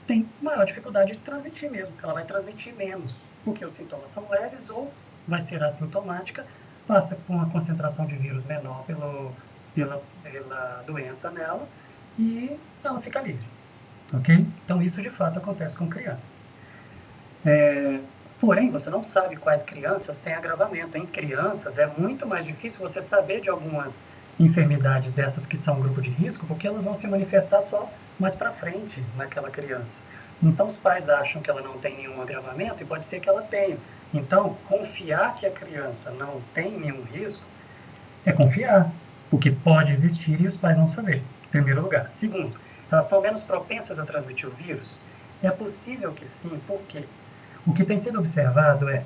tem maior dificuldade de transmitir mesmo, porque ela vai transmitir menos, porque os sintomas são leves ou vai ser assintomática, passa com uma concentração de vírus menor pela doença nela e ela fica livre, ok? Então isso de fato acontece com crianças. Porém, você não sabe quais crianças têm agravamento. Em crianças é muito mais difícil você saber de algumas enfermidades dessas que são grupo de risco, porque elas vão se manifestar só mais para frente naquela criança. Então, os pais acham que ela não tem nenhum agravamento e pode ser que ela tenha. Então, confiar que a criança não tem nenhum risco é confiar, porque pode existir e os pais não saberem, em primeiro lugar. Segundo, elas são menos propensas a transmitir o vírus? É possível que sim, por quê? O que tem sido observado é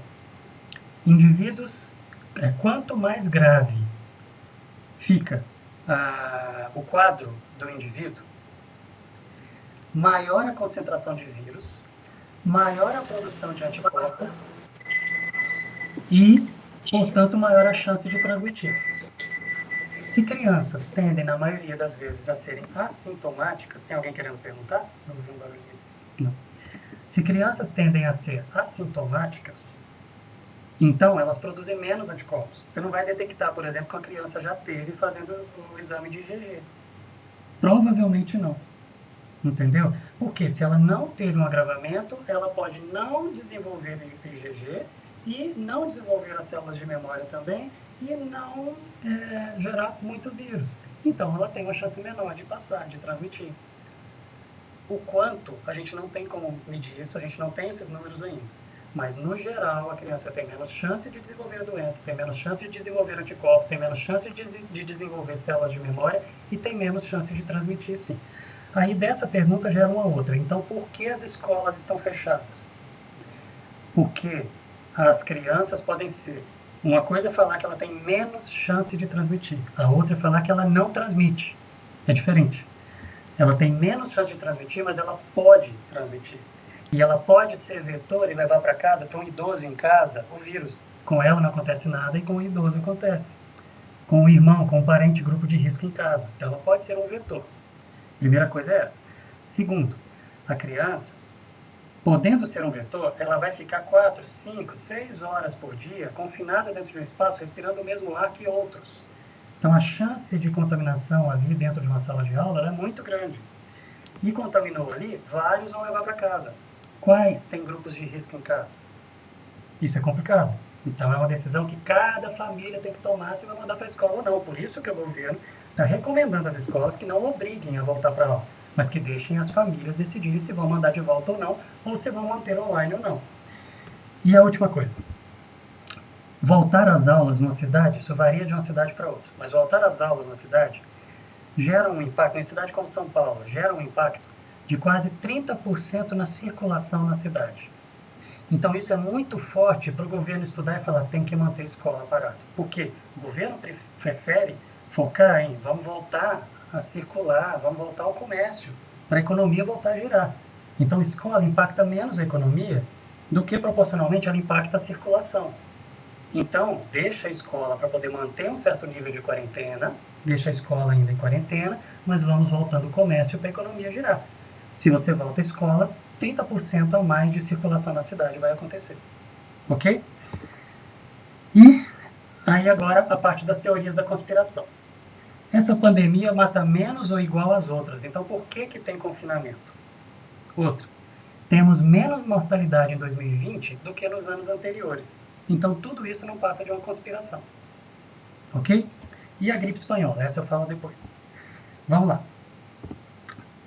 indivíduos, quanto mais grave fica o quadro do indivíduo, maior a concentração de vírus, maior a produção de anticorpos e, portanto, maior a chance de transmitir. Se crianças tendem, na maioria das vezes, a serem assintomáticas, tem alguém querendo perguntar? Não vi um barulho. Não. Se crianças tendem a ser assintomáticas, então elas produzem menos anticorpos. Você não vai detectar, por exemplo, que a criança já teve fazendo o exame de IgG. Provavelmente não. Entendeu? Porque se ela não teve um agravamento, ela pode não desenvolver IgG e não desenvolver as células de memória também e não gerar muito vírus. Então ela tem uma chance menor de passar, de transmitir. O quanto, a gente não tem como medir isso, a gente não tem esses números ainda. Mas, no geral, a criança tem menos chance de desenvolver a doença, tem menos chance de desenvolver anticorpos, tem menos chance de desenvolver células de memória e tem menos chance de transmitir, sim. Aí, dessa pergunta gera uma outra. Então, por que as escolas estão fechadas? Porque as crianças podem ser... Uma coisa é falar que ela tem menos chance de transmitir. A outra é falar que ela não transmite. É diferente. Ela tem menos chance de transmitir, mas ela pode transmitir. E ela pode ser vetor e levar para casa, para um idoso em casa, o vírus. Com ela não acontece nada e com o idoso acontece. Com o irmão, com o parente, grupo de risco em casa. Então ela pode ser um vetor. Primeira coisa é essa. Segundo, a criança, podendo ser um vetor, ela vai ficar 4, 5, 6 horas por dia confinada dentro de um espaço, respirando o mesmo ar que outros. Então a chance de contaminação ali dentro de uma sala de aula é muito grande. E contaminou ali, vários vão levar para casa. Quais têm grupos de risco em casa? Isso é complicado. Então é uma decisão que cada família tem que tomar se vai mandar para a escola ou não. Por isso que o governo está recomendando às escolas que não obriguem a voltar para a aula, mas que deixem as famílias decidirem se vão mandar de volta ou não, ou se vão manter online ou não. E a última coisa. Voltar às aulas numa cidade, isso varia de uma cidade para outra, mas voltar às aulas numa cidade gera um impacto, em cidade como São Paulo, gera um impacto de quase 30% na circulação na cidade. Então isso é muito forte para o governo estudar e falar, tem que manter a escola parada. Por quê? O governo prefere focar em, vamos voltar a circular, vamos voltar ao comércio, para a economia voltar a girar. Então a escola impacta menos a economia do que proporcionalmente ela impacta a circulação. Então, deixa a escola para poder manter um certo nível de quarentena, deixa a escola ainda em quarentena, mas vamos voltando o comércio para a economia girar. Se você volta à escola, 30% a mais de circulação na cidade vai acontecer. Ok? E aí agora a parte das teorias da conspiração. Essa pandemia mata menos ou igual às outras, então por que tem confinamento? Outra, temos menos mortalidade em 2020 do que nos anos anteriores. Então tudo isso não passa de uma conspiração. Ok? E a gripe espanhola? Essa eu falo depois. Vamos lá.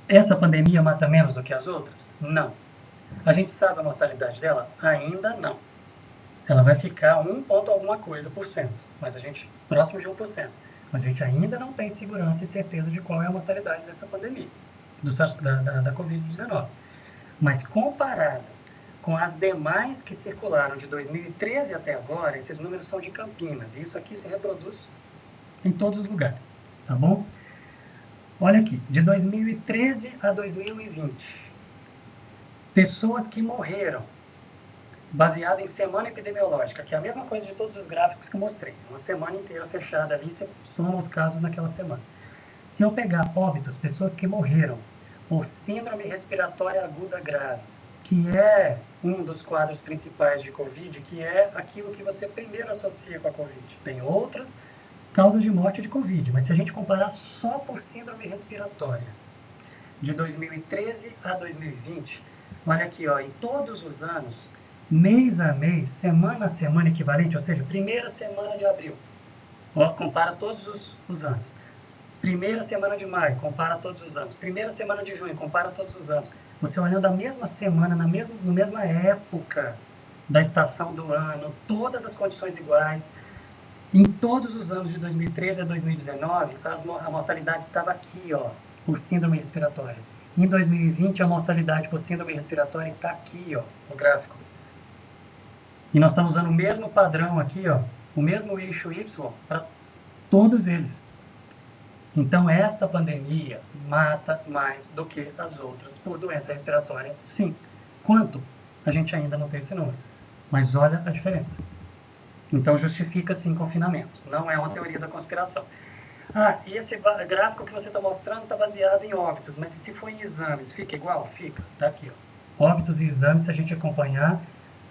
Essa pandemia mata menos do que as outras? Não. A gente sabe a mortalidade dela? Ainda não. Ela vai ficar 1 ponto alguma coisa por cento, mas a gente, próximo de 1%. Mas a gente ainda não tem segurança e certeza de qual é a mortalidade dessa pandemia, da Covid-19. Mas comparada com as demais que circularam de 2013 até agora, esses números são de Campinas, e isso aqui se reproduz em todos os lugares, tá bom? Olha aqui, de 2013 a 2020, pessoas que morreram, baseado em semana epidemiológica, que é a mesma coisa de todos os gráficos que eu mostrei, uma semana inteira fechada ali, você soma os casos naquela semana. Se eu pegar óbitos, pessoas que morreram, por síndrome respiratória aguda grave, que é um dos quadros principais de Covid, que é aquilo que você primeiro associa com a Covid. Tem outras causas de morte de Covid, mas se a gente comparar só por síndrome respiratória, de 2013 a 2020, olha aqui, ó, em todos os anos, mês a mês, semana a semana equivalente, ou seja, primeira semana de abril, ó, compara todos os anos. Primeira semana de maio, compara todos os anos. Primeira semana de junho, compara todos os anos. Você olhando a mesma semana, na mesma época da estação do ano, todas as condições iguais, em todos os anos de 2013 a 2019, a mortalidade estava aqui, ó, por síndrome respiratória. Em 2020, a mortalidade por síndrome respiratória está aqui, ó, no gráfico. E nós estamos usando o mesmo padrão aqui, ó, o mesmo eixo Y para todos eles. Então, esta pandemia mata mais do que as outras por doença respiratória, sim. Quanto? A gente ainda não tem esse número. Mas olha a diferença. Então, justifica, sim, confinamento. Não é uma teoria da conspiração. Ah, e esse gráfico que você está mostrando está baseado em óbitos, mas se for em exames, fica igual? Fica. Está aqui, ó. Óbitos e exames, se a gente acompanhar,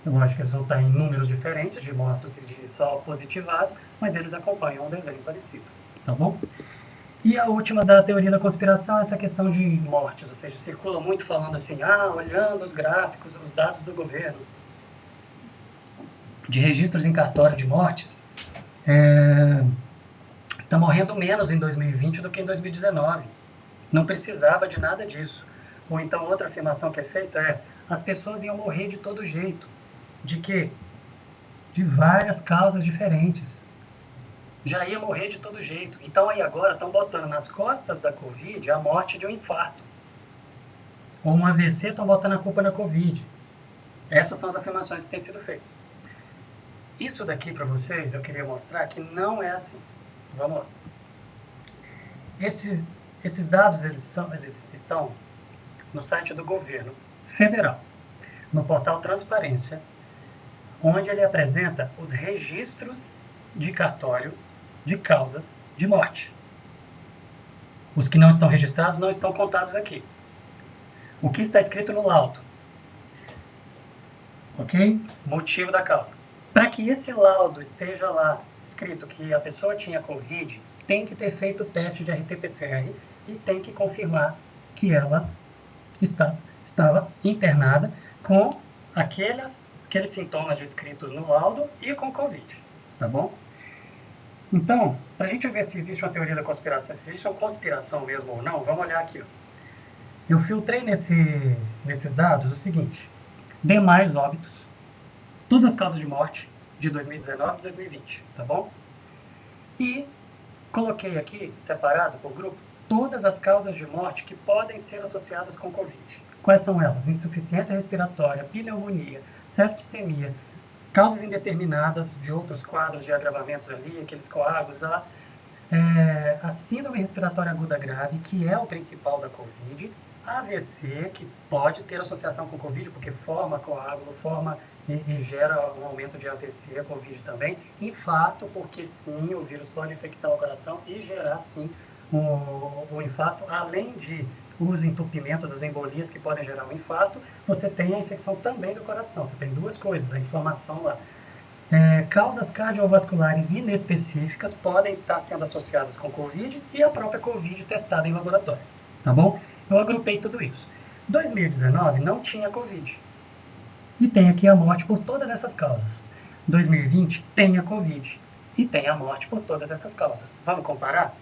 lógico que eles vão estar em números diferentes de mortos e de só positivados, mas eles acompanham um desenho parecido. Tá bom? E a última da teoria da conspiração é essa questão de mortes, ou seja, circula muito falando assim, olhando os gráficos, os dados do governo, de registros em cartório de mortes, está morrendo menos em 2020 do que em 2019. Não precisava de nada disso. Ou então outra afirmação que é feita é, as pessoas iam morrer de todo jeito. De quê? De várias causas diferentes. Já ia morrer de todo jeito. Então aí agora estão botando nas costas da Covid a morte de um infarto. Ou um AVC, estão botando a culpa na Covid. Essas são as afirmações que têm sido feitas. Isso daqui para vocês, eu queria mostrar que não é assim. Vamos lá. Esses dados eles estão no site do governo federal, no portal Transparência, onde ele apresenta os registros de cartório de causas de morte. Os que não estão registrados não estão contados aqui. O que está escrito no laudo? Ok? Motivo da causa. Para que esse laudo esteja lá escrito que a pessoa tinha Covid, tem que ter feito o teste de RT-PCR e tem que confirmar que ela estava internada com aqueles sintomas descritos no laudo e com Covid. Tá bom? Então, para a gente ver se existe uma teoria da conspiração, se existe uma conspiração mesmo ou não, vamos olhar aqui. Ó. Eu filtrei nesses dados o seguinte, demais óbitos, todas as causas de morte de 2019 e 2020, tá bom? E coloquei aqui, separado por grupo, todas as causas de morte que podem ser associadas com Covid. Quais são elas? Insuficiência respiratória, pneumonia, septicemia, causas indeterminadas de outros quadros de agravamentos ali, aqueles coágulos lá, a síndrome respiratória aguda grave, que é o principal da Covid, AVC, que pode ter associação com Covid, porque forma coágulo, forma e gera um aumento de AVC, a Covid também, infarto, porque sim, o vírus pode infectar o coração e gerar sim o infarto, além de os entupimentos, as embolias que podem gerar um infarto, você tem a infecção também do coração. Você tem duas coisas, a inflamação lá. Causas cardiovasculares inespecíficas podem estar sendo associadas com Covid e a própria Covid testada em laboratório. Tá bom? Eu agrupei tudo isso. 2019 não tinha Covid. E tem aqui a morte por todas essas causas. 2020 tem a Covid. E tem a morte por todas essas causas. Vamos comparar?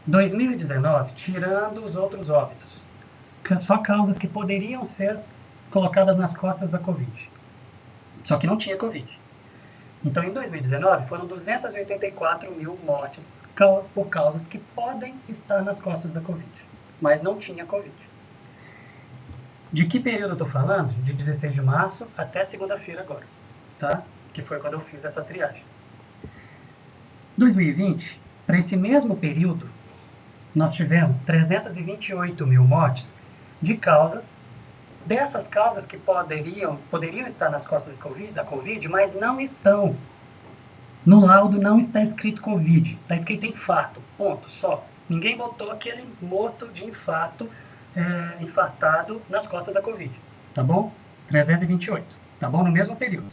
2019, tirando os outros óbitos, só causas que poderiam ser colocadas nas costas da Covid. Só que não tinha Covid. Então, em 2019, foram 284 mil mortes por causas que podem estar nas costas da Covid, mas não tinha Covid. De que período eu estou falando? De 16 de março até segunda-feira agora, tá? Que foi quando eu fiz essa triagem. 2020, para esse mesmo período, nós tivemos 328 mil mortes de causas, dessas causas que poderiam estar nas costas da Covid, mas não estão. No laudo não está escrito Covid, está escrito infarto, ponto, só. Ninguém botou aquele morto de infarto infartado nas costas da Covid, tá bom? 328, tá bom? No mesmo período.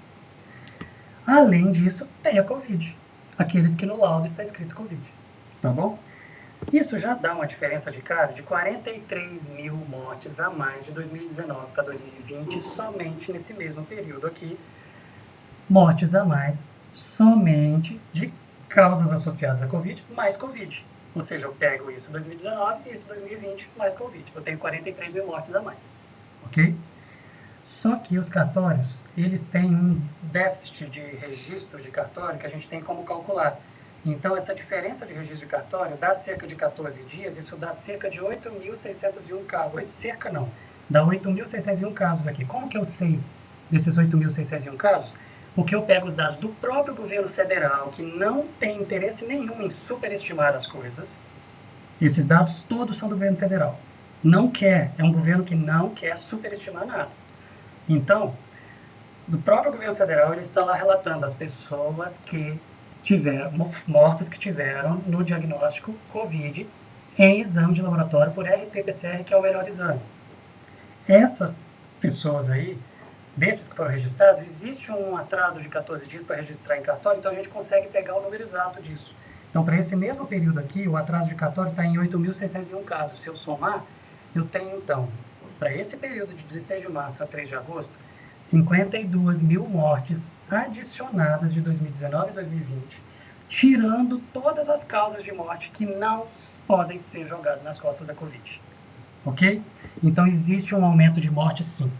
Além disso, tem a Covid, aqueles que no laudo está escrito Covid, tá bom? Isso já dá uma diferença de cara de 43 mil mortes a mais de 2019 para 2020, somente nesse mesmo período aqui, mortes a mais somente de causas associadas à Covid, mais Covid. Ou seja, eu pego isso 2019 e isso 2020, mais Covid. Eu tenho 43 mil mortes a mais. Ok? Só que os cartórios, eles têm um déficit de registro de cartório que a gente tem como calcular. Então, essa diferença de registro de cartório dá cerca de 14 dias, isso dá cerca de 8.601 casos. Cerca não, dá 8.601 casos aqui. Como que eu sei desses 8.601 casos? Porque eu pego os dados do próprio governo federal, que não tem interesse nenhum em superestimar as coisas. Esses dados todos são do governo federal. Não quer, é um governo que não quer superestimar nada. Então, do próprio governo federal, ele está lá relatando as pessoas que tiveram, mortas que tiveram no diagnóstico COVID em exame de laboratório por RT-PCR, que é o melhor exame. Essas pessoas aí, desses que foram registrados, existe um atraso de 14 dias para registrar em cartório, então a gente consegue pegar o número exato disso. Então, para esse mesmo período aqui, o atraso de cartório está em 8.601 casos. Se eu somar, eu tenho, então, para esse período de 16 de março a 3 de agosto, 52 mil mortes adicionadas de 2019 e 2020, tirando todas as causas de morte que não podem ser jogadas nas costas da Covid. Ok? Então, existe um aumento de morte, sim.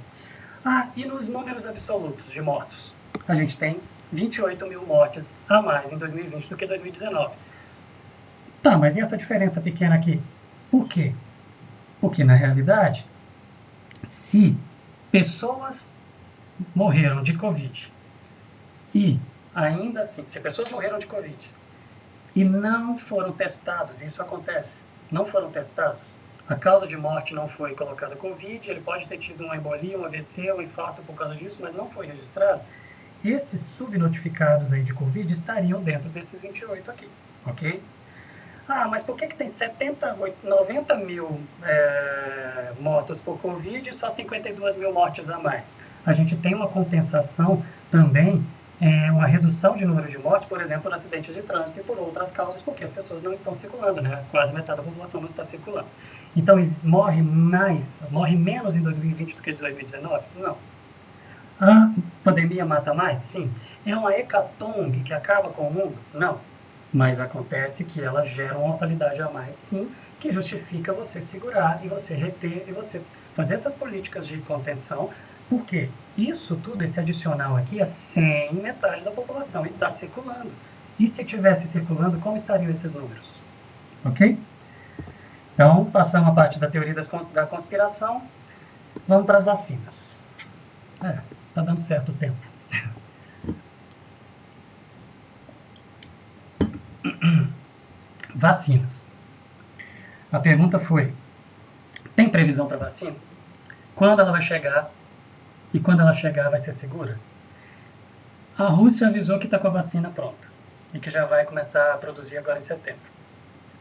E nos números absolutos de mortos? A gente tem 28 mil mortes a mais em 2020 do que 2019. Tá, mas e essa diferença pequena aqui? Por quê? Porque, na realidade, se pessoas morreram de Covid e, ainda assim, se pessoas morreram de Covid e não foram testadas, isso acontece, não foram testados, a causa de morte não foi colocada Covid, ele pode ter tido uma embolia, um AVC, um infarto por causa disso, mas não foi registrado. Esses subnotificados aí de Covid estariam dentro desses 28 aqui, ok? Mas por que tem 90 mil mortos por Covid e só 52 mil mortes a mais? A gente tem uma compensação também, uma redução de número de mortes, por exemplo, por acidentes de trânsito e por outras causas, porque as pessoas não estão circulando, né? Quase metade da população não está circulando. Então, morre menos em 2020 do que em 2019? Não. A pandemia mata mais? Sim. É uma hecatombe que acaba com o mundo? Não. Mas acontece que ela gera uma mortalidade a mais, sim, que justifica você segurar e você reter e você fazer essas políticas de contenção, porque isso tudo, esse adicional aqui, é sem metade da população estar circulando. E se estivesse circulando, como estariam esses números? Ok? Então, passamos a parte da teoria da conspiração, vamos para as vacinas. Tá dando certo o tempo. Vacinas. A pergunta foi, tem previsão para vacina? Quando ela vai chegar? E quando ela chegar vai ser segura? A Rússia avisou que está com a vacina pronta e que já vai começar a produzir agora em setembro.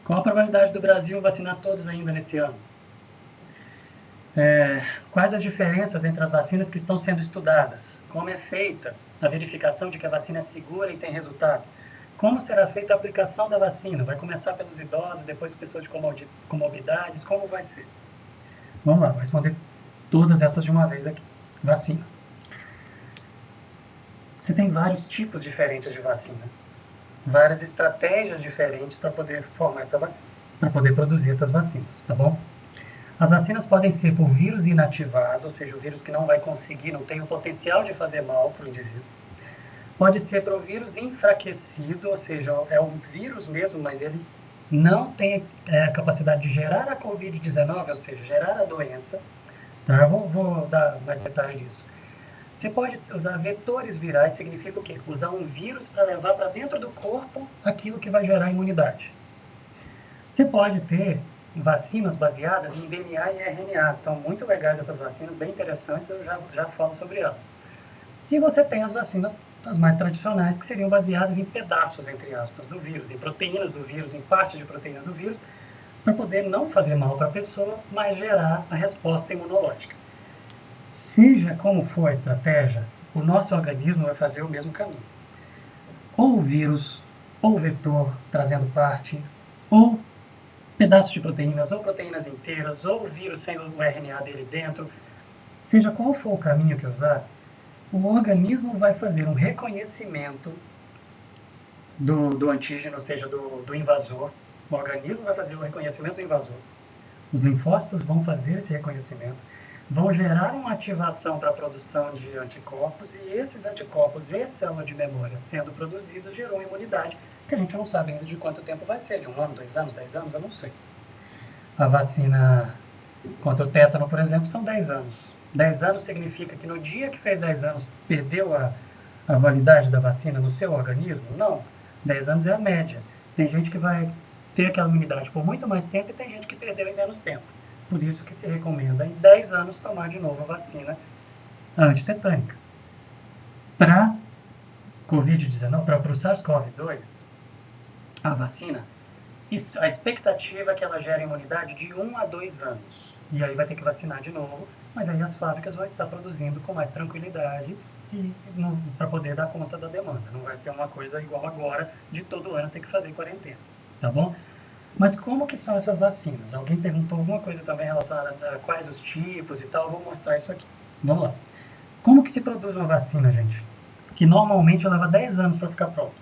Qual a probabilidade do Brasil vacinar todos ainda nesse ano? Quais as diferenças entre as vacinas que estão sendo estudadas? Como é feita a verificação de que a vacina é segura e tem resultado? Como será feita a aplicação da vacina? Vai começar pelos idosos, depois pessoas de comorbidades? Como vai ser? Vamos lá, vou responder todas essas de uma vez aqui. Vacina. Você tem vários tipos diferentes de vacina. Várias estratégias diferentes para poder formar essa vacina, para poder produzir essas vacinas, tá bom? As vacinas podem ser por vírus inativado, ou seja, o vírus que não vai conseguir, não tem o potencial de fazer mal para o indivíduo. Pode ser para o vírus enfraquecido, ou seja, é um vírus mesmo, mas ele não tem a capacidade de gerar a Covid-19, ou seja, gerar a doença. Tá? Vou dar mais detalhes disso. Você pode usar vetores virais, significa o quê? Usar um vírus para levar para dentro do corpo aquilo que vai gerar imunidade. Você pode ter vacinas baseadas em DNA e RNA. São muito legais essas vacinas, bem interessantes, eu já falo sobre elas. E você tem as vacinas, as mais tradicionais, que seriam baseadas em pedaços, entre aspas, do vírus, em proteínas do vírus, em partes de proteínas do vírus, para poder não fazer mal para a pessoa, mas gerar a resposta imunológica. Seja como for a estratégia, o nosso organismo vai fazer o mesmo caminho. Ou o vírus, ou o vetor trazendo parte, ou pedaços de proteínas, ou proteínas inteiras, ou o vírus sem o RNA dele dentro, seja qual for o caminho que usar, o organismo vai fazer um reconhecimento do antígeno, ou seja, do invasor. O organismo vai fazer o reconhecimento do invasor. Os linfócitos vão fazer esse reconhecimento, vão gerar uma ativação para a produção de anticorpos, e esses anticorpos e células de memória sendo produzidos gerou imunidade, que a gente não sabe ainda de quanto tempo vai ser, de 1 ano, 2 anos, 10 anos, eu não sei. A vacina contra o tétano, por exemplo, são 10 anos. 10 anos significa que no dia que fez 10 anos perdeu a validade da vacina no seu organismo? Não. 10 anos é a média. Tem gente que vai ter aquela imunidade por muito mais tempo e tem gente que perdeu em menos tempo. Por isso que se recomenda em 10 anos tomar de novo a vacina antitetânica. Para Covid-19, para o SARS-CoV-2, a vacina, a expectativa é que ela gere imunidade de 1 a 2 anos. E aí vai ter que vacinar de novo, mas aí as fábricas vão estar produzindo com mais tranquilidade e para poder dar conta da demanda. Não vai ser uma coisa igual agora, de todo ano ter que fazer quarentena, tá bom? Mas como que são essas vacinas? Alguém perguntou alguma coisa também relacionada a quais os tipos e tal, eu vou mostrar isso aqui. Vamos lá. Como que se produz uma vacina, gente? Que normalmente leva 10 anos para ficar pronta.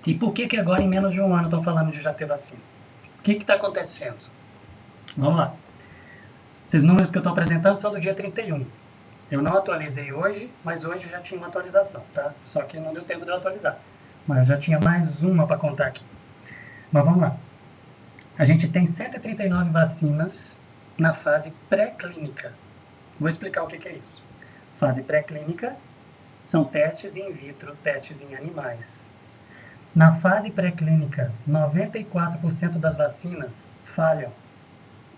E por que agora, em menos de um ano, estão falando de já ter vacina? O que está acontecendo? Vamos lá. Esses números que eu estou apresentando são do dia 31. Eu não atualizei hoje, mas hoje já tinha uma atualização, tá? Só que não deu tempo de eu atualizar. Mas já tinha mais uma para contar aqui. Mas vamos lá. A gente tem 139 vacinas na fase pré-clínica. Vou explicar o que é isso. Fase pré-clínica são testes in vitro, testes em animais. Na fase pré-clínica, 94% das vacinas falham.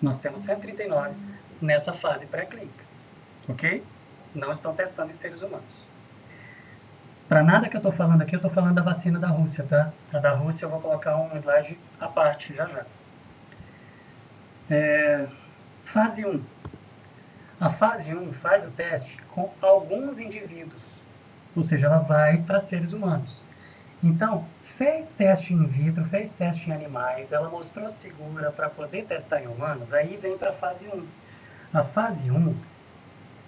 Nós temos 139 nessa fase pré-clínica, ok? Não estão testando em seres humanos. Para nada que eu estou falando aqui, eu estou falando da vacina da Rússia, tá? A da Rússia eu vou colocar um slide à parte já já. Fase 1. A fase 1 faz o teste com alguns indivíduos, ou seja, ela vai para seres humanos. Então, fez teste in vitro, fez teste em animais, ela mostrou segura para poder testar em humanos, aí vem para a fase 1. A fase 1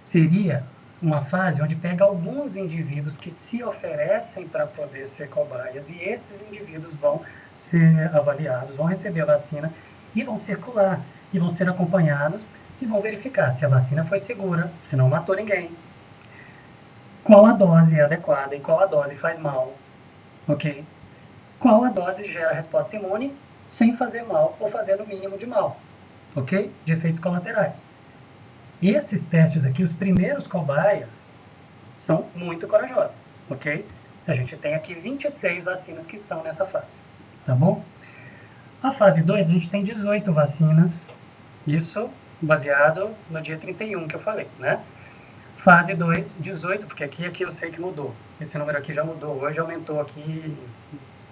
seria uma fase onde pega alguns indivíduos que se oferecem para poder ser cobaias, e esses indivíduos vão ser avaliados, vão receber a vacina e vão circular, e vão ser acompanhados e vão verificar se a vacina foi segura, se não matou ninguém, qual a dose é adequada e qual a dose faz mal, ok? Qual a dose gera resposta imune sem fazer mal ou fazer no mínimo de mal, ok? De efeitos colaterais. Esses testes aqui, os primeiros cobaias, são muito corajosos, ok? A gente tem aqui 26 vacinas que estão nessa fase, tá bom? A fase 2, a gente tem 18 vacinas, isso baseado no dia 31 que eu falei, né? Fase 2, 18, porque aqui eu sei que mudou. Esse número aqui já mudou, hoje aumentou aqui,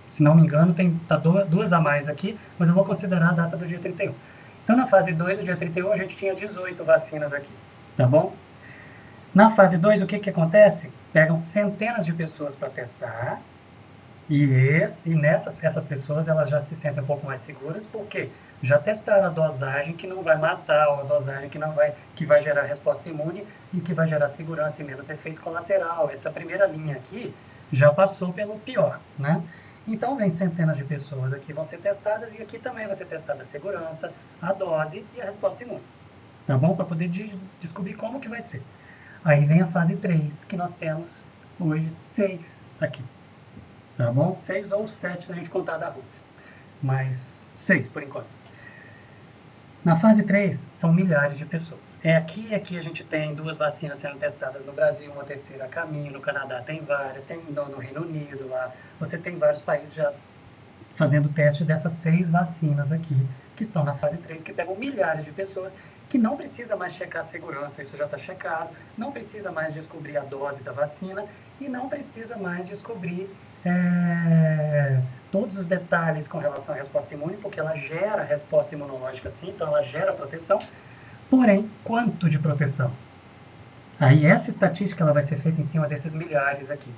se não me engano, tá duas a mais aqui, mas eu vou considerar a data do dia 31. Então, na fase 2, no dia 31, a gente tinha 18 vacinas aqui, tá bom? Na fase 2, o que acontece? Pegam centenas de pessoas para testar, e essas pessoas elas já se sentem um pouco mais seguras, porque já testaram a dosagem que não vai matar, ou a dosagem que vai gerar resposta imune e que vai gerar segurança e menos efeito colateral. Essa primeira linha aqui já passou pelo pior, né? Então, vem centenas de pessoas aqui vão ser testadas, e aqui também vai ser testada a segurança, a dose e a resposta imune, tá bom? Para poder descobrir como que vai ser. Aí vem a fase 3, que nós temos hoje 6 aqui, tá bom? 6 ou 7 se a gente contar da Rússia, mas 6 por enquanto. Na fase 3, são milhares de pessoas. Aqui a gente tem 2 vacinas sendo testadas no Brasil, uma terceira a caminho, no Canadá tem várias, tem no Reino Unido, lá você tem vários países já fazendo teste dessas 6 vacinas aqui, que estão na fase 3, que pegam milhares de pessoas, que não precisa mais checar a segurança, isso já está checado, não precisa mais descobrir a dose da vacina, e não precisa mais descobrir todos os detalhes com relação à resposta imune, porque ela gera resposta imunológica sim, então ela gera proteção. Porém, quanto de proteção? Aí essa estatística ela vai ser feita em cima desses milhares aqui,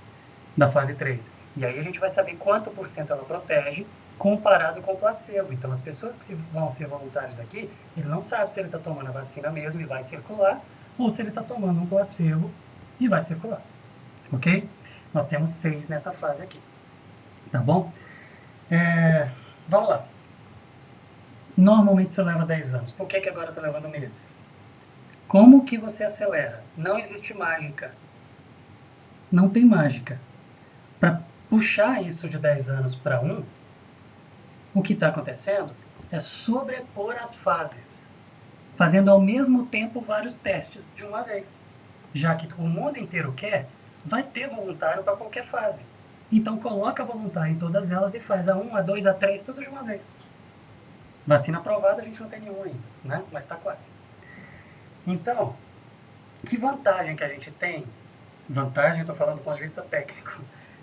da fase 3. E aí a gente vai saber quanto por cento ela protege comparado com o placebo. Então as pessoas que vão ser voluntários aqui, ele não sabe se ele está tomando a vacina mesmo e vai circular, ou se ele está tomando um placebo e vai circular. Ok? Nós temos 6 nessa fase aqui. Tá bom? Vamos lá. Normalmente isso leva 10 anos. Por que agora está levando meses? Como que você acelera? Não existe mágica. Não tem mágica. Para puxar isso de 10 anos para 1, o que está acontecendo é sobrepor as fases, fazendo ao mesmo tempo vários testes de uma vez. Já que o mundo inteiro quer, vai ter voluntário para qualquer fase. Então coloca voluntário em todas elas e faz a 1, a 2, a 3, tudo de uma vez. Vacina aprovada a gente não tem nenhuma ainda, né? Mas está quase. Então, que vantagem que a gente tem? Vantagem, estou falando do ponto de vista técnico,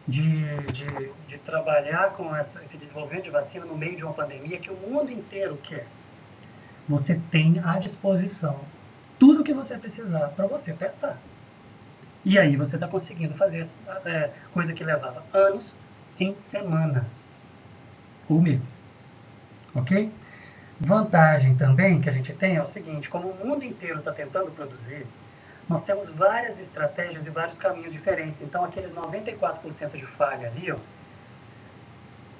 de trabalhar com esse desenvolvimento de vacina no meio de uma pandemia que o mundo inteiro quer. Você tem à disposição tudo o que você precisar para você testar. E aí você está conseguindo fazer coisa que levava anos em semanas ou meses. Ok? Vantagem também que a gente tem é o seguinte, como o mundo inteiro está tentando produzir, nós temos várias estratégias e vários caminhos diferentes. Então, aqueles 94% de falha ali, ó,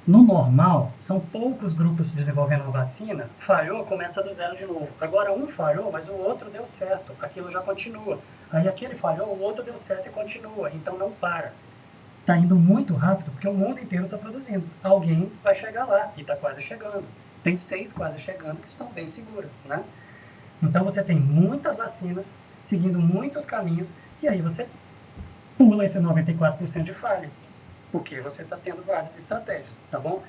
no normal, são poucos grupos desenvolvendo uma vacina, falhou, começa do zero de novo. Agora, um falhou, mas o outro deu certo, aquilo já continua. Aí aquele falhou, o outro deu certo e continua, então não para. Está indo muito rápido, porque o mundo inteiro está produzindo. Alguém vai chegar lá, e está quase chegando. Tem 6 quase chegando que estão bem seguras, né? Então você tem muitas vacinas, seguindo muitos caminhos, e aí você pula esses 94% de falha, porque você está tendo várias estratégias, tá bom?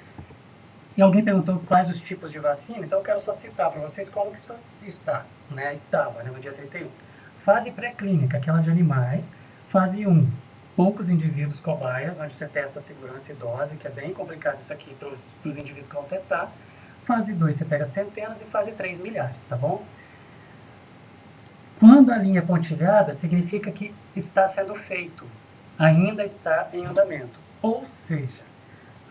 E alguém perguntou quais os tipos de vacina, então eu quero só citar para vocês como que isso está, né? Estava, né, no dia 31. Fase pré-clínica, aquela de animais. Fase 1, poucos indivíduos cobaias, onde você testa a segurança e dose, que é bem complicado isso aqui para os indivíduos que vão testar. Fase 2, você pega centenas, e fase 3, milhares, tá bom? Quando a linha é pontilhada, significa que está sendo feito, ainda está em andamento. Ou seja,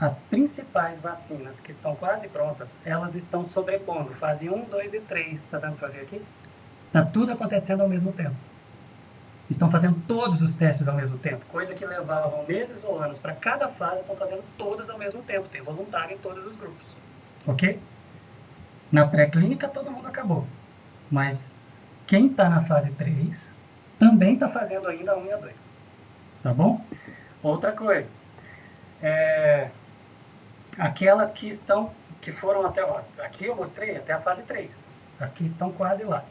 as principais vacinas que estão quase prontas, elas estão sobrepondo fase 1, 2 e 3. Está dando para ver aqui? Está tudo acontecendo ao mesmo tempo. Estão fazendo todos os testes ao mesmo tempo, coisa que levavam meses ou anos para cada fase, estão fazendo todas ao mesmo tempo. Tem voluntário em todos os grupos. Ok? Na pré-clínica todo mundo acabou, mas quem está na fase 3 também está fazendo ainda a 1 e a 2. Tá bom? Outra coisa, aquelas que foram até, ó, aqui eu mostrei até a fase 3, as que estão quase lá.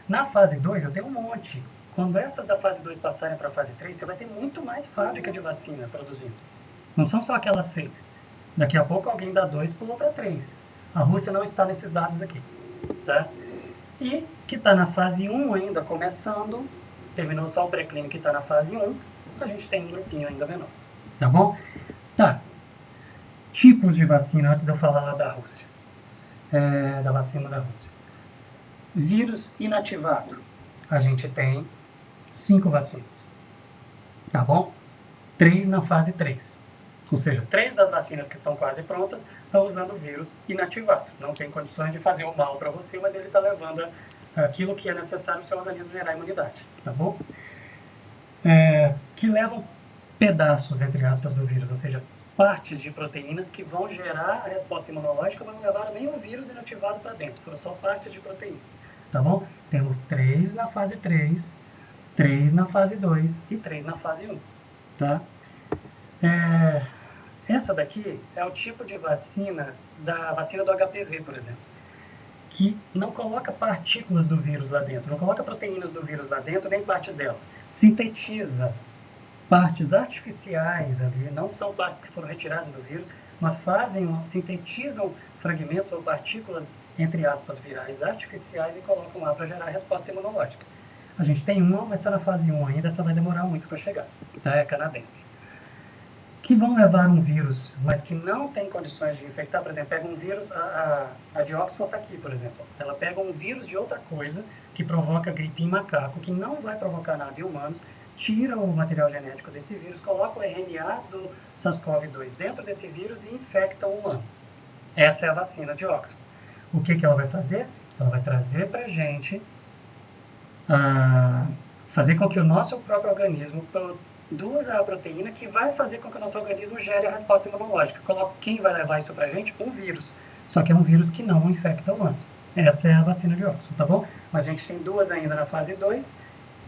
Na fase 2 eu tenho um monte. Quando essas da fase 2 passarem para a fase 3, você vai ter muito mais fábrica de vacina produzindo. Não são só aquelas 6. Daqui a pouco alguém da 2 pulou para 3. A Rússia não está nesses dados aqui. Tá? E que está na fase 1 ainda, começando, terminou só o pré-clínico que está na fase 1, a gente tem um grupinho ainda menor. Tá bom? Tá. Tipos de vacina, antes de eu falar lá da Rússia. Da vacina da Rússia. Vírus inativado. A gente tem 5 vacinas. Tá bom? 3 na fase 3. Ou seja, 3 das vacinas que estão quase prontas estão usando o vírus inativado. Não tem condições de fazer o mal para você, mas ele está levando aquilo que é necessário o seu organismo gerar imunidade. Tá bom? Que levam pedaços, entre aspas, do vírus, ou seja, partes de proteínas que vão gerar a resposta imunológica, mas não levaram nem o vírus inativado para dentro, foram só partes de proteínas. Tá bom? Temos 3 na fase 3, 3 na fase 2 e 3 na fase 1. Tá? Essa daqui é o tipo de vacina da vacina do HPV, por exemplo, que não coloca partículas do vírus lá dentro, não coloca proteínas do vírus lá dentro, nem partes dela. Sintetiza partes artificiais ali, não são partes que foram retiradas do vírus, mas sintetizam fragmentos ou partículas, entre aspas, virais artificiais e colocam lá para gerar resposta imunológica. A gente tem uma, mas está na fase 1 ainda, só vai demorar muito para chegar. Tá? É canadense. que vão levar um vírus, mas que não tem condições de infectar. Por exemplo, pega um vírus, a de Oxford está aqui, por exemplo. Ela pega um vírus de outra coisa que provoca gripe em macaco, que não vai provocar nada em humanos, tira o material genético desse vírus, coloca o RNA do SARS-CoV-2 dentro desse vírus e infecta o humano. Essa é a vacina de Oxford. O que ela vai fazer? Ela vai trazer para a gente, fazer com que o nosso próprio organismo produza a proteína que vai fazer com que o nosso organismo gere a resposta imunológica. Quem vai levar isso para a gente? Um vírus. Só que é um vírus que não infecta humanos. Essa é a vacina de Oxford, tá bom? Mas a gente tem duas ainda na fase 2,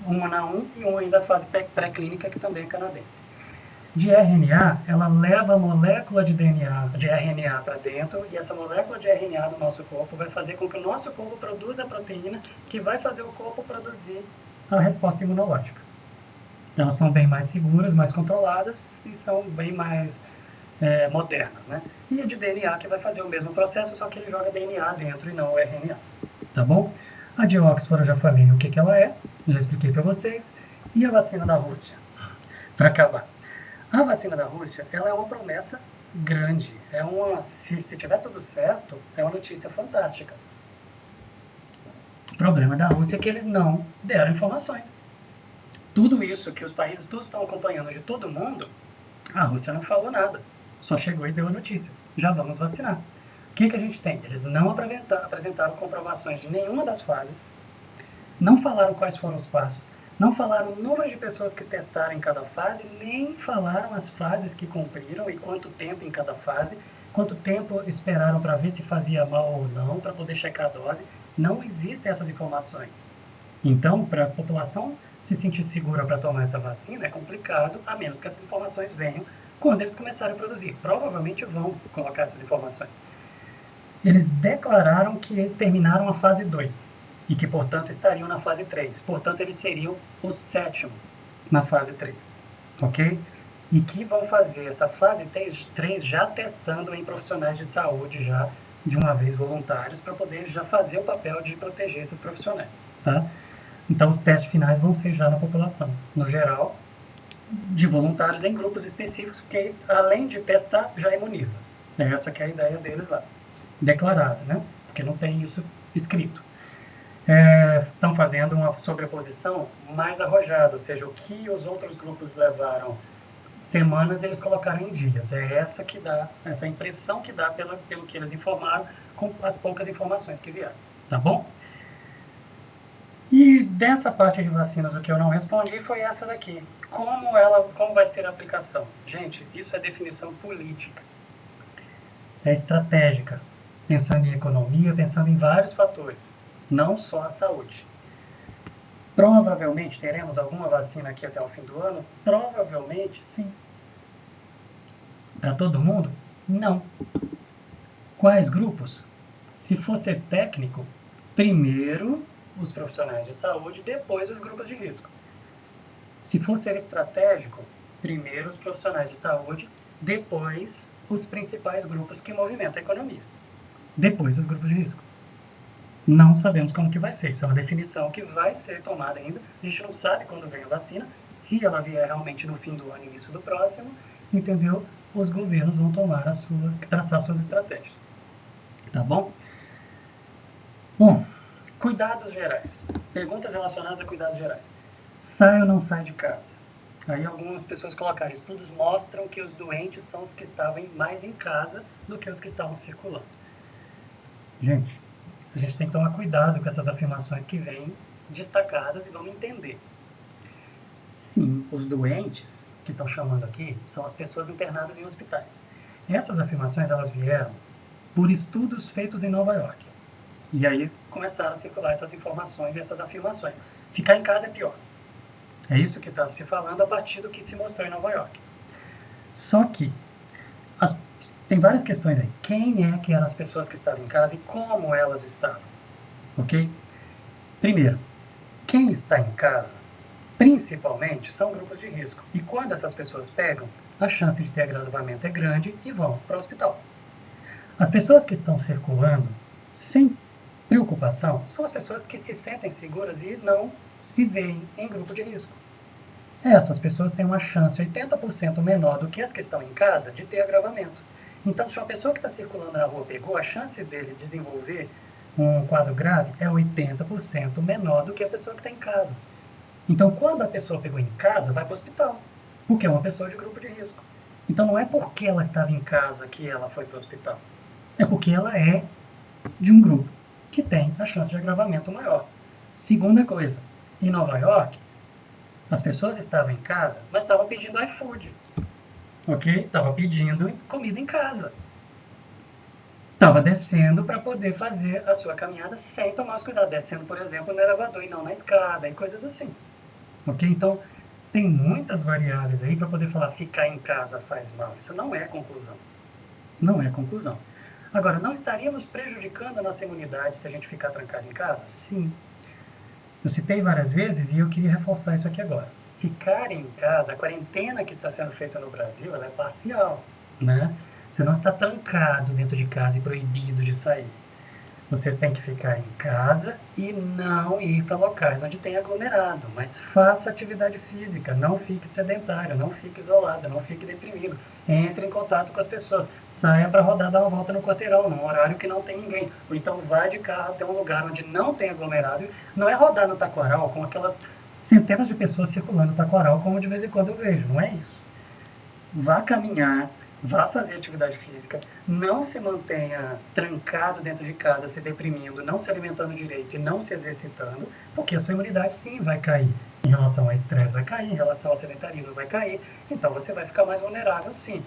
uma na 1 e uma ainda na fase pré-clínica, que também é canadense. De RNA, ela leva a molécula de RNA para dentro, e essa molécula de RNA do nosso corpo vai fazer com que o nosso corpo produza a proteína que vai fazer o corpo produzir a resposta imunológica. Elas são bem mais seguras, mais controladas e são bem mais modernas, né? E a de DNA que vai fazer o mesmo processo, só que ele joga DNA dentro e não o RNA, tá bom? A de Oxford eu já falei o que ela é, já expliquei para vocês. E a vacina da Rússia, para acabar. A vacina da Rússia, ela é uma promessa grande. Se tiver tudo certo, é uma notícia fantástica. O problema da Rússia é que eles não deram informações. Tudo isso que os países todos estão acompanhando de todo mundo, a Rússia não falou nada. Só chegou e deu a notícia. Já vamos vacinar. O que a gente tem? Eles não apresentaram comprovações de nenhuma das fases, não falaram quais foram os passos, não falaram o número de pessoas que testaram em cada fase, nem falaram as fases que cumpriram e quanto tempo em cada fase, quanto tempo esperaram para ver se fazia mal ou não, para poder checar a dose. Não existem essas informações. Então, para a população se sentir segura para tomar essa vacina é complicado, a menos que essas informações venham quando eles começarem a produzir. Provavelmente vão colocar essas informações. Eles declararam que terminaram a fase 2 e que, portanto, estariam na fase 3. Portanto, eles seriam o 7º na fase 3, ok? E que vão fazer essa fase 3 já testando em profissionais de saúde, já de uma vez voluntários, para poder já fazer o papel de proteger esses profissionais, tá? Então, os testes finais vão ser já na população, no geral, de voluntários em grupos específicos, que, além de testar, já imuniza. Essa que é a ideia deles lá. Declarado, né? Porque não tem isso escrito. Estão fazendo uma sobreposição mais arrojada, ou seja, o que os outros grupos levaram semanas, eles colocaram em dias. É essa que dá, essa impressão que dá pelo que eles informaram, com as poucas informações que vieram. Tá bom? E dessa parte de vacinas, o que eu não respondi foi essa daqui. Como vai ser a aplicação? Gente, isso é definição política. É estratégica. Pensando em economia, pensando em vários fatores. Não só a saúde. Provavelmente teremos alguma vacina aqui até o fim do ano? Provavelmente, sim. Para todo mundo? Não. Quais grupos? Se for ser técnico, primeiro os profissionais de saúde, depois os grupos de risco. Se for ser estratégico, primeiro os profissionais de saúde, depois os principais grupos que movimentam a economia. Depois os grupos de risco. Não sabemos como que vai ser. Isso é uma definição que vai ser tomada ainda. A gente não sabe quando vem a vacina. Se ela vier realmente no fim do ano, início do próximo, entendeu? Os governos vão traçar suas estratégias. Tá bom? Bom, cuidados gerais. Perguntas relacionadas a cuidados gerais. Sai ou não sai de casa? Aí algumas pessoas colocaram, estudos mostram que os doentes são os que estavam mais em casa do que os que estavam circulando. Gente, a gente tem que tomar cuidado com essas afirmações que vêm destacadas e vamos entender. Sim, os doentes, que estão chamando aqui, são as pessoas internadas em hospitais. Essas afirmações, elas vieram por estudos feitos em Nova York. E aí começaram a circular essas informações e essas afirmações. Ficar em casa é pior. É isso que está se falando a partir do que se mostrou em Nova York. Só que tem várias questões aí. Quem é que eram as pessoas que estavam em casa e como elas estavam? Ok? Primeiro, quem está em casa, principalmente, são grupos de risco. E quando essas pessoas pegam, a chance de ter agravamento é grande e vão para o hospital. As pessoas que estão circulando sem preocupação são as pessoas que se sentem seguras e não se veem em grupo de risco. essas pessoas têm uma chance 80% menor do que as que estão em casa de ter agravamento. Então, se uma pessoa que está circulando na rua pegou, a chance dele desenvolver um quadro grave é 80% menor do que a pessoa que está em casa. Então, quando a pessoa pegou em casa, vai para o hospital, porque é uma pessoa de grupo de risco. Então, não é porque ela estava em casa que ela foi para o hospital. É porque ela é de um grupo que tem a chance de agravamento maior. Segunda coisa, em Nova York, as pessoas estavam em casa, mas estavam pedindo iFood. Ok? Estava pedindo comida em casa. Estava descendo para poder fazer a sua caminhada sem tomar os cuidados. Descendo, por exemplo, no elevador e não na escada e coisas assim. Ok? Então, tem muitas variáveis aí para poder falar ficar em casa faz mal. Isso não é conclusão. Não é conclusão. Agora, não estaríamos prejudicando a nossa imunidade se a gente ficar trancado em casa? Sim. Eu citei várias vezes e eu queria reforçar isso aqui agora. Ficar em casa, a quarentena que está sendo feita no Brasil, ela é parcial, né? Você não está trancado dentro de casa e proibido de sair. Você tem que ficar em casa e não ir para locais onde tem aglomerado, mas faça atividade física, não fique sedentário, não fique isolado, não fique deprimido. Entre em contato com as pessoas, saia para rodar, dar uma volta no quarteirão, num horário que não tem ninguém. Ou então vá de carro até um lugar onde não tem aglomerado. Não é rodar no taquaral com aquelas centenas de pessoas circulando no taquaral, como de vez em quando eu vejo, não é isso. Vá caminhar, vá fazer atividade física, não se mantenha trancado dentro de casa, se deprimindo, não se alimentando direito e não se exercitando, porque a sua imunidade sim vai cair. Em relação ao estresse vai cair, em relação ao sedentarismo vai cair, então você vai ficar mais vulnerável sim.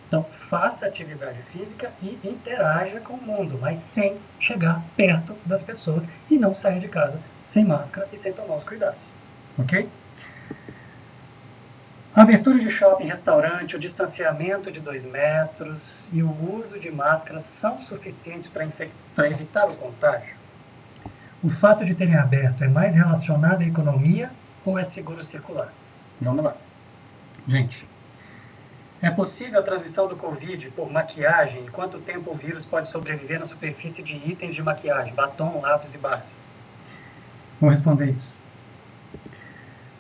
Então faça atividade física e interaja com o mundo, mas sem chegar perto das pessoas e não sair de casa sem máscara e sem tomar os cuidados. Ok? A abertura de shopping, restaurante, o distanciamento de 2 metros e o uso de máscaras são suficientes para evitar o contágio? O fato de terem aberto é mais relacionado à economia ou é seguro circular? Vamos lá. Gente, é possível a transmissão do Covid por maquiagem e quanto tempo o vírus pode sobreviver na superfície de itens de maquiagem, batom, lápis e base? Vou responder isso.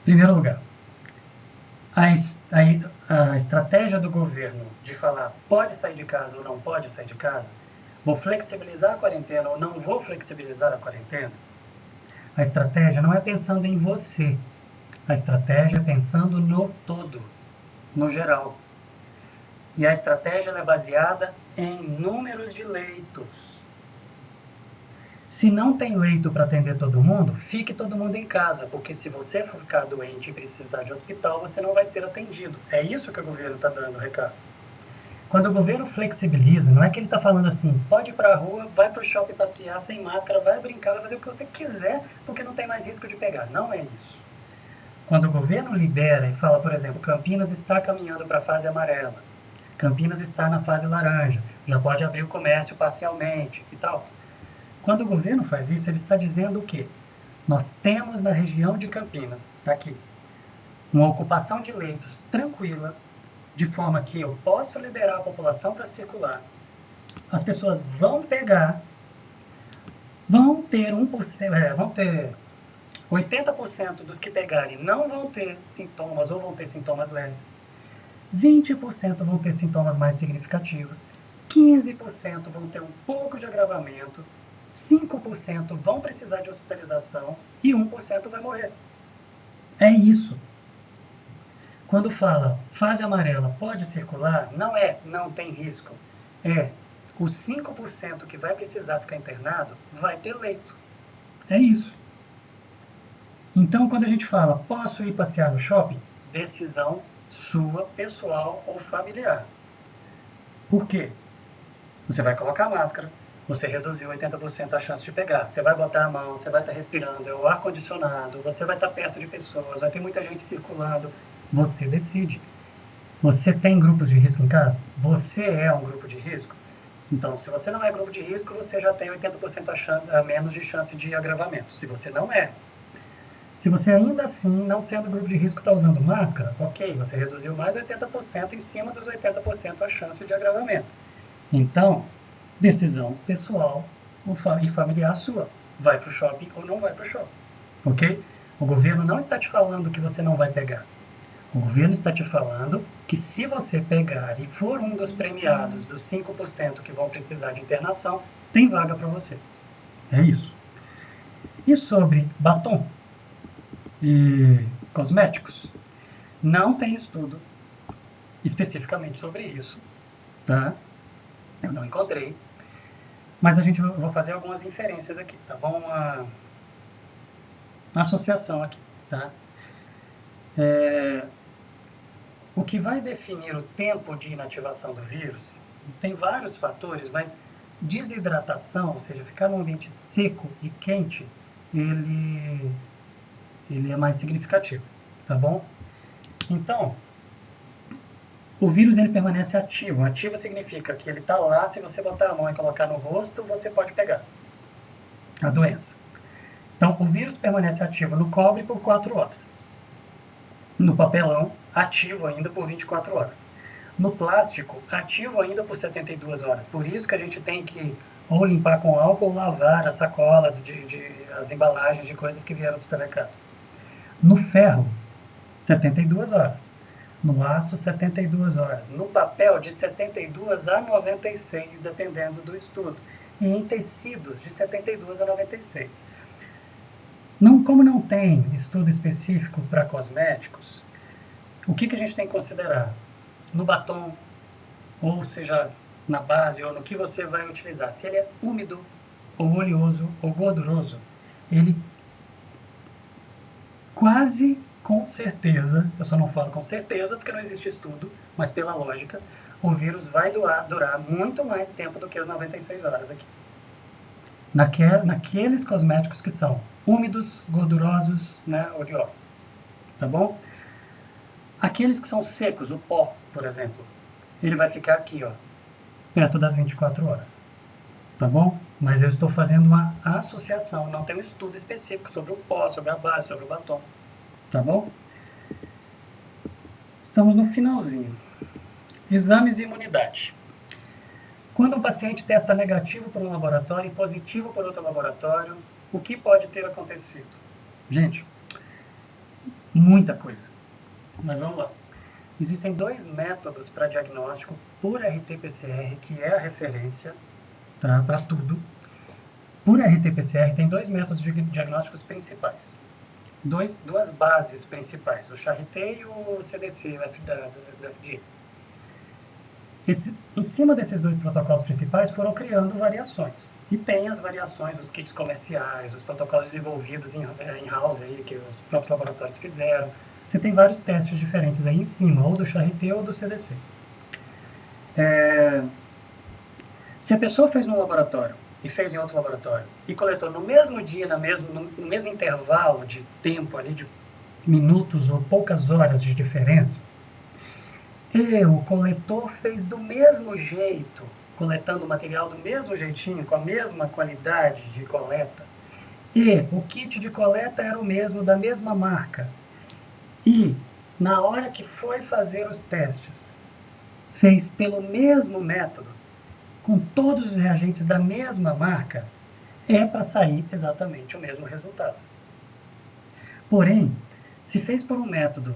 Em primeiro lugar, a estratégia do governo de falar pode sair de casa ou não pode sair de casa, vou flexibilizar a quarentena ou não vou flexibilizar a quarentena, a estratégia não é pensando em você, a estratégia é pensando no todo, no geral. E a estratégia é baseada em números de leitos. Se não tem leito para atender todo mundo, fique todo mundo em casa, porque se você ficar doente e precisar de hospital, você não vai ser atendido. É isso que o governo está dando o recado. Quando o governo flexibiliza, não é que ele está falando assim, pode ir para a rua, vai para o shopping passear sem máscara, vai brincar, vai fazer o que você quiser, porque não tem mais risco de pegar. Não é isso. Quando o governo libera e fala, por exemplo, Campinas está caminhando para a fase amarela, Campinas está na fase laranja, já pode abrir o comércio parcialmente e tal. Quando o governo faz isso, ele está dizendo o quê? Nós temos na região de Campinas, está aqui, uma ocupação de leitos tranquila, de forma que eu posso liberar a população para circular. As pessoas vão pegar, vão ter 80% dos que pegarem não vão ter sintomas ou vão ter sintomas leves. 20% vão ter sintomas mais significativos. 15% vão ter um pouco de agravamento. 5% vão precisar de hospitalização e 1% vai morrer. É isso. Quando fala fase amarela pode circular, não tem risco. É os 5% que vai precisar ficar internado vai ter leito. É isso. Então, quando a gente fala posso ir passear no shopping, decisão sua, pessoal ou familiar. Por quê? Você vai colocar máscara, você reduziu 80% a chance de pegar. Você vai botar a mão, você vai estar respirando, é o ar-condicionado, você vai estar perto de pessoas, vai ter muita gente circulando. Você decide. Você tem grupos de risco em casa? Você é um grupo de risco? Então, se você não é grupo de risco, você já tem 80% a menos de chance de agravamento. Se você não é. Se você ainda assim, não sendo grupo de risco, está usando máscara, ok, você reduziu mais 80% em cima dos 80% a chance de agravamento. Então, decisão pessoal e familiar sua. Vai para o shopping ou não vai para o shopping. Ok? O governo não está te falando que você não vai pegar. O governo está te falando que se você pegar e for um dos premiados, dos 5% que vão precisar de internação, tem vaga para você. É isso. E sobre batom e cosméticos? Não tem estudo especificamente sobre isso, tá? Eu não encontrei. Mas vou fazer algumas inferências aqui, tá bom? Uma associação aqui, tá? O que vai definir o tempo de inativação do vírus tem vários fatores, mas desidratação, ou seja, ficar num ambiente seco e quente, ele é mais significativo, tá bom? Então, o vírus ele permanece ativo. Ativo significa que ele está lá, se você botar a mão e colocar no rosto, você pode pegar a doença. Então, o vírus permanece ativo no cobre por 4 horas. No papelão, ativo ainda por 24 horas. No plástico, ativo ainda por 72 horas. Por isso que a gente tem que ou limpar com álcool ou lavar as sacolas, as embalagens de coisas que vieram do supermercado. No ferro, 72 horas. No aço, 72 horas. No papel, de 72 a 96, dependendo do estudo. E em tecidos, de 72 a 96. Como não tem estudo específico para cosméticos, o que a gente tem que considerar? No batom, ou seja, na base, ou no que você vai utilizar. Se ele é úmido, ou oleoso, ou gorduroso, ele quase com certeza, eu só não falo com certeza porque não existe estudo, mas pela lógica, o vírus vai durar muito mais tempo do que as 96 horas aqui. Naqueles cosméticos que são úmidos, gordurosos, né, oleosos. Tá bom? Aqueles que são secos, o pó, por exemplo, ele vai ficar aqui, ó, perto das 24 horas. Tá bom? Mas eu estou fazendo uma associação, não tem um estudo específico sobre o pó, sobre a base, sobre o batom. Tá bom? Estamos no finalzinho. Exames e imunidade. Quando um paciente testa negativo por um laboratório e positivo por outro laboratório, o que pode ter acontecido? Gente, muita coisa. Mas vamos lá. Existem 2 métodos para diagnóstico por RT-PCR, que é a referência, tá, para tudo. Por RT-PCR tem 2 métodos de diagnósticos principais. Duas bases principais, o Charité e o CDC, da FDA. Em cima desses 2 protocolos principais foram criando variações. E tem as variações, os kits comerciais, os protocolos desenvolvidos em house, aí, que os próprios laboratórios fizeram. Você tem vários testes diferentes aí em cima, ou do Charité ou do CDC. Se a pessoa fez num laboratório e fez em outro laboratório e coletou no mesmo dia, no mesmo intervalo de tempo ali, de minutos ou poucas horas de diferença, e o coletor fez do mesmo jeito, coletando o material do mesmo jeitinho, com a mesma qualidade de coleta, e o kit de coleta era o mesmo, da mesma marca, e na hora que foi fazer os testes, fez pelo mesmo método, com todos os reagentes da mesma marca, é para sair exatamente o mesmo resultado. Porém, se fez por um método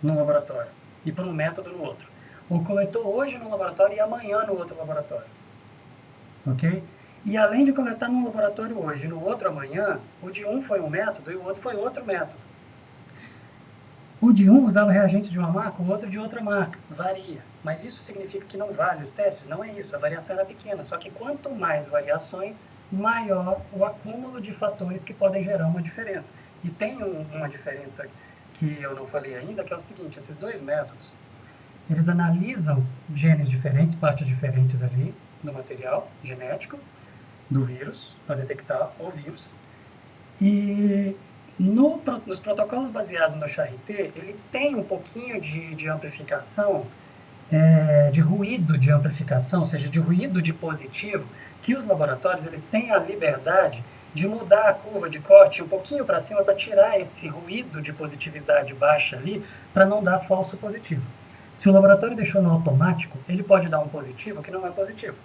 no laboratório e por um método no outro, ou coletou hoje no laboratório e amanhã no outro laboratório, ok? E além de coletar num laboratório hoje e no outro amanhã, o de um foi um método e o outro foi outro método. O de um usava reagentes de uma marca, o outro de outra marca. Varia. Mas isso significa que não vale os testes? Não é isso. A variação era pequena. Só que quanto mais variações, maior o acúmulo de fatores que podem gerar uma diferença. E tem uma diferença que eu não falei ainda, que é o seguinte. Esses 2 métodos, eles analisam genes diferentes, partes diferentes ali do material genético do vírus, para detectar o vírus. E nos protocolos baseados no Charité, ele tem um pouquinho de amplificação, de ruído de amplificação, ou seja, de ruído de positivo, que os laboratórios eles têm a liberdade de mudar a curva de corte um pouquinho para cima para tirar esse ruído de positividade baixa ali, para não dar falso positivo. Se o laboratório deixou no automático, ele pode dar um positivo que não é positivo.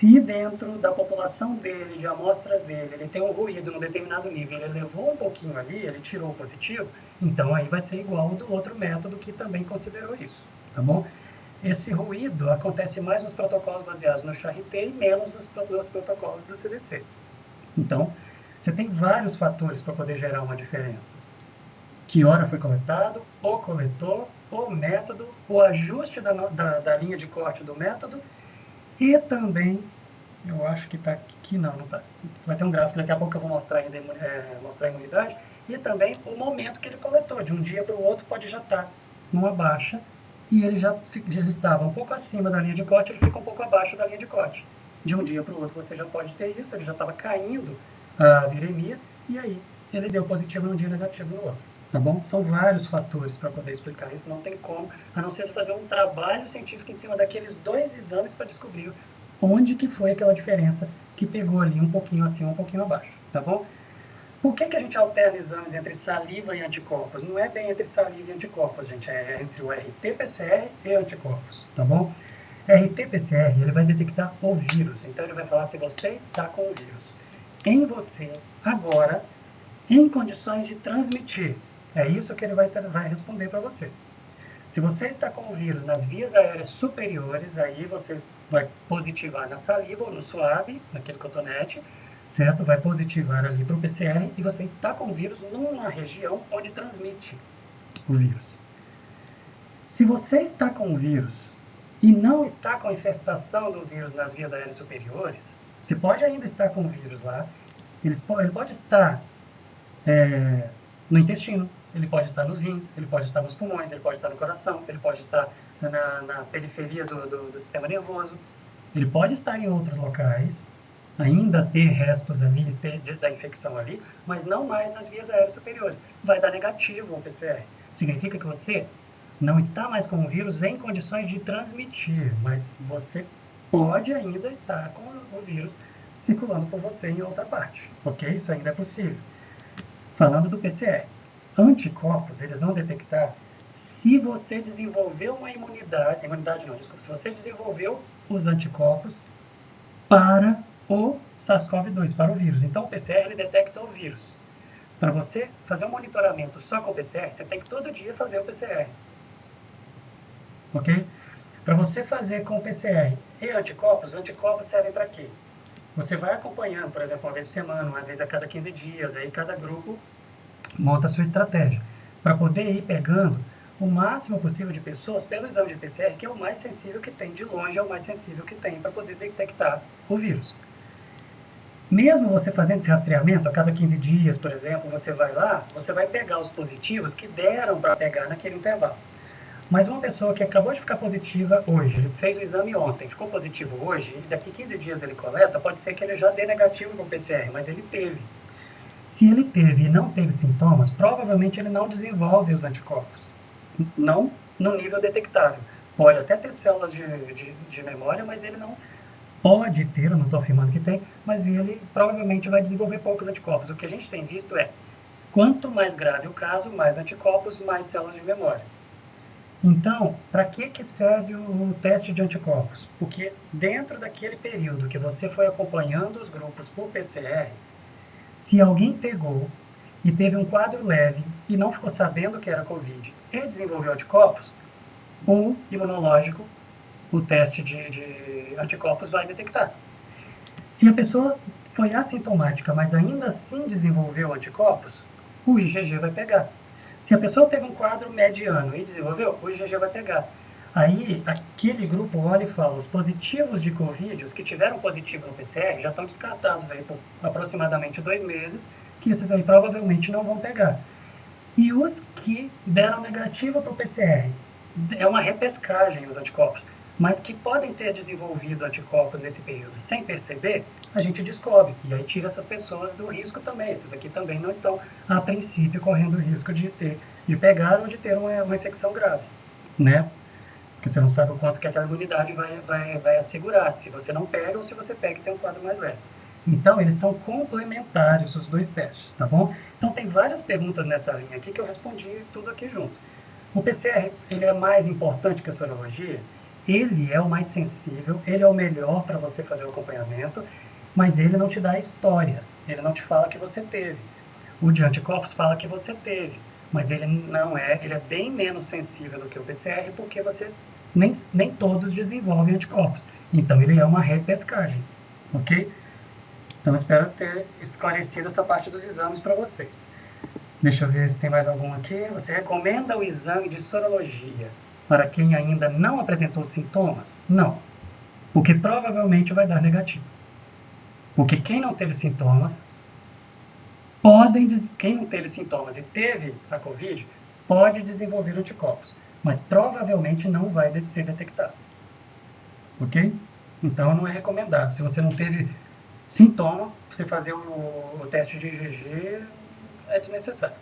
Se dentro da população dele, de amostras dele, ele tem um ruído num determinado nível, ele levou um pouquinho ali, ele tirou o positivo, então aí vai ser igual ao do outro método que também considerou isso, tá bom? Esse ruído acontece mais nos protocolos baseados no Charité e menos nos protocolos do CDC. Então, você tem vários fatores para poder gerar uma diferença. Que hora foi coletado, o coletor, o método, o ajuste da linha de corte do método e também, eu acho que está aqui, não está. Vai ter um gráfico daqui a pouco que eu vou mostrar ainda, mostrar a imunidade, e também o momento que ele coletou. De um dia para o outro pode já estar numa baixa e ele já estava um pouco acima da linha de corte, ele fica um pouco abaixo da linha de corte. De um dia para o outro você já pode ter isso, ele já estava caindo a viremia, e aí ele deu positivo num dia e negativo no outro. Tá bom? São vários fatores para poder explicar isso, não tem como, a não ser você fazer um trabalho científico em cima daqueles 2 exames para descobrir onde que foi aquela diferença que pegou ali um pouquinho acima, um pouquinho abaixo, tá bom? Por que a gente alterna exames entre saliva e anticorpos? Não é bem entre saliva e anticorpos, gente, é entre o RT-PCR e anticorpos, tá bom? RT-PCR, ele vai detectar o vírus, então ele vai falar se você está com o vírus em você agora, em condições de transmitir. É isso que ele vai responder para você. Se você está com o vírus nas vias aéreas superiores, aí você vai positivar na saliva ou no suave, naquele cotonete, certo? Vai positivar ali para o PCR e você está com o vírus numa região onde transmite o vírus. Se você está com o vírus e não está com a infestação do vírus nas vias aéreas superiores, você pode ainda estar com o vírus lá, ele pode estar no intestino, ele pode estar nos rins, ele pode estar nos pulmões, ele pode estar no coração, ele pode estar na periferia do sistema nervoso, ele pode estar em outros locais, ainda ter restos ali da infecção ali, mas não mais nas vias aéreas superiores. Vai dar negativo o PCR. Significa que você não está mais com o vírus em condições de transmitir, mas você pode ainda estar com o vírus circulando por você em outra parte, ok? Isso ainda é possível. Falando do PCR, anticorpos, eles vão detectar se você desenvolveu uma imunidade não, desculpa, se você desenvolveu os anticorpos para o SARS-CoV-2, para o vírus. Então, o PCR ele detecta o vírus. Para você fazer um monitoramento só com o PCR, você tem que todo dia fazer o PCR. Ok? Para você fazer com o PCR e anticorpos servem para quê? Você vai acompanhando, por exemplo, uma vez por semana, uma vez a cada 15 dias, aí cada grupo monta a sua estratégia, para poder ir pegando o máximo possível de pessoas pelo exame de PCR, que é o mais sensível que tem, de longe é o mais sensível que tem para poder detectar o vírus. Mesmo você fazendo esse rastreamento, a cada 15 dias, por exemplo, você vai lá, você vai pegar os positivos que deram para pegar naquele intervalo. Mas uma pessoa que acabou de ficar positiva hoje, ele fez o exame ontem, ficou positivo hoje, e daqui 15 dias ele coleta, pode ser que ele já dê negativo no PCR, mas ele teve. Se ele teve e não teve sintomas, provavelmente ele não desenvolve os anticorpos. Não no nível detectável. Pode até ter células de memória, mas ele não pode ter, eu não estou afirmando que tem, mas ele provavelmente vai desenvolver poucos anticorpos. O que a gente tem visto é, quanto mais grave o caso, mais anticorpos, mais células de memória. Então, para que serve o teste de anticorpos? Porque dentro daquele período que você foi acompanhando os grupos por PCR, se alguém pegou e teve um quadro leve e não ficou sabendo que era Covid e desenvolveu anticorpos, o imunológico, o teste de anticorpos vai detectar. Se a pessoa foi assintomática, mas ainda assim desenvolveu anticorpos, o IgG vai pegar. Se a pessoa teve um quadro mediano e desenvolveu, o IgG vai pegar. Aí, aquele grupo olha e fala, os positivos de Covid, os que tiveram positivo no PCR, já estão descartados aí por aproximadamente 2 meses, que esses aí provavelmente não vão pegar. E os que deram negativo para o PCR, é uma repescagem os anticorpos, mas que podem ter desenvolvido anticorpos nesse período sem perceber, a gente descobre. E aí tira essas pessoas do risco também. Esses aqui também não estão, a princípio, correndo o risco de pegar ou de ter uma infecção grave, né? Porque você não sabe o quanto que aquela imunidade vai assegurar, se você não pega ou se você pega e tem um quadro mais leve. Então, eles são complementares, os dois testes, tá bom? Então, tem várias perguntas nessa linha aqui que eu respondi tudo aqui junto. O PCR, ele é mais importante que a sorologia? Ele é o mais sensível, ele é o melhor para você fazer o acompanhamento, mas ele não te dá a história, ele não te fala que você teve. O de anticorpos fala que você teve, mas ele não é, ele é bem menos sensível do que o PCR, porque nem todos desenvolvem anticorpos. Então ele é uma repescagem, ok? Então espero ter esclarecido essa parte dos exames para vocês. Deixa eu ver se tem mais algum aqui. Você recomenda o exame de sorologia para quem ainda não apresentou sintomas? Não, porque provavelmente vai dar negativo. Porque quem não teve sintomas, quem não teve sintomas e teve a Covid, pode desenvolver anticorpos, mas provavelmente não vai ser detectado. Ok? Então não é recomendado. Se você não teve sintoma, você fazer o teste de IgG é desnecessário,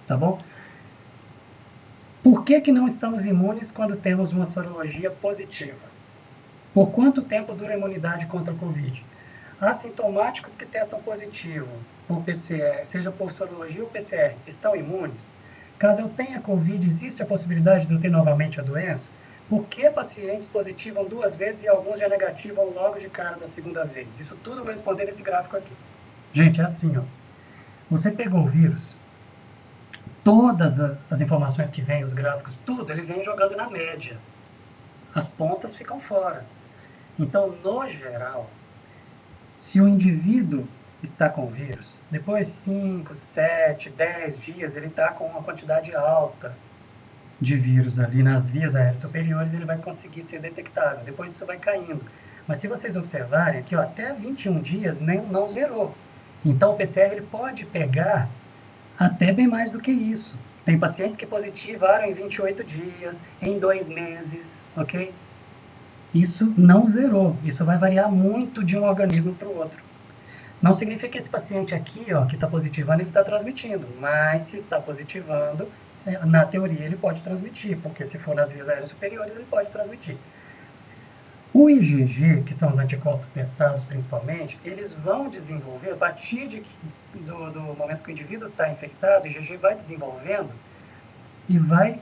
tá bom? Por que não estamos imunes quando temos uma sorologia positiva? Por quanto tempo dura a imunidade contra a Covid? Assintomáticos que testam positivo por PCR, seja por sorologia ou PCR, estão imunes? Caso eu tenha Covid, existe a possibilidade de eu ter novamente a doença? Por que pacientes positivam 2 vezes e alguns já negativam logo de cara da segunda vez? Isso tudo eu vou responder nesse gráfico aqui. Gente, é assim, ó. Você pegou o vírus, todas as informações que vêm, os gráficos, tudo, ele vem jogando na média. As pontas ficam fora. Então, no geral, se o indivíduo está com o vírus, depois de 5, 7, 10 dias, ele está com uma quantidade alta de vírus ali nas vias aéreas superiores, ele vai conseguir ser detectado. Depois isso vai caindo. Mas se vocês observarem aqui, ó, até 21 dias não zerou. Então o PCR ele pode pegar até bem mais do que isso. Tem pacientes que positivaram em 28 dias, em 2 meses, ok? Isso não zerou. Isso vai variar muito de um organismo para o outro. Não significa que esse paciente aqui, ó, que está positivando, ele está transmitindo. Mas se está positivando, na teoria ele pode transmitir, porque se for nas vias aéreas superiores, ele pode transmitir. O IgG, que são os anticorpos testados principalmente, eles vão desenvolver, a partir do momento que o indivíduo está infectado, o IgG vai desenvolvendo e vai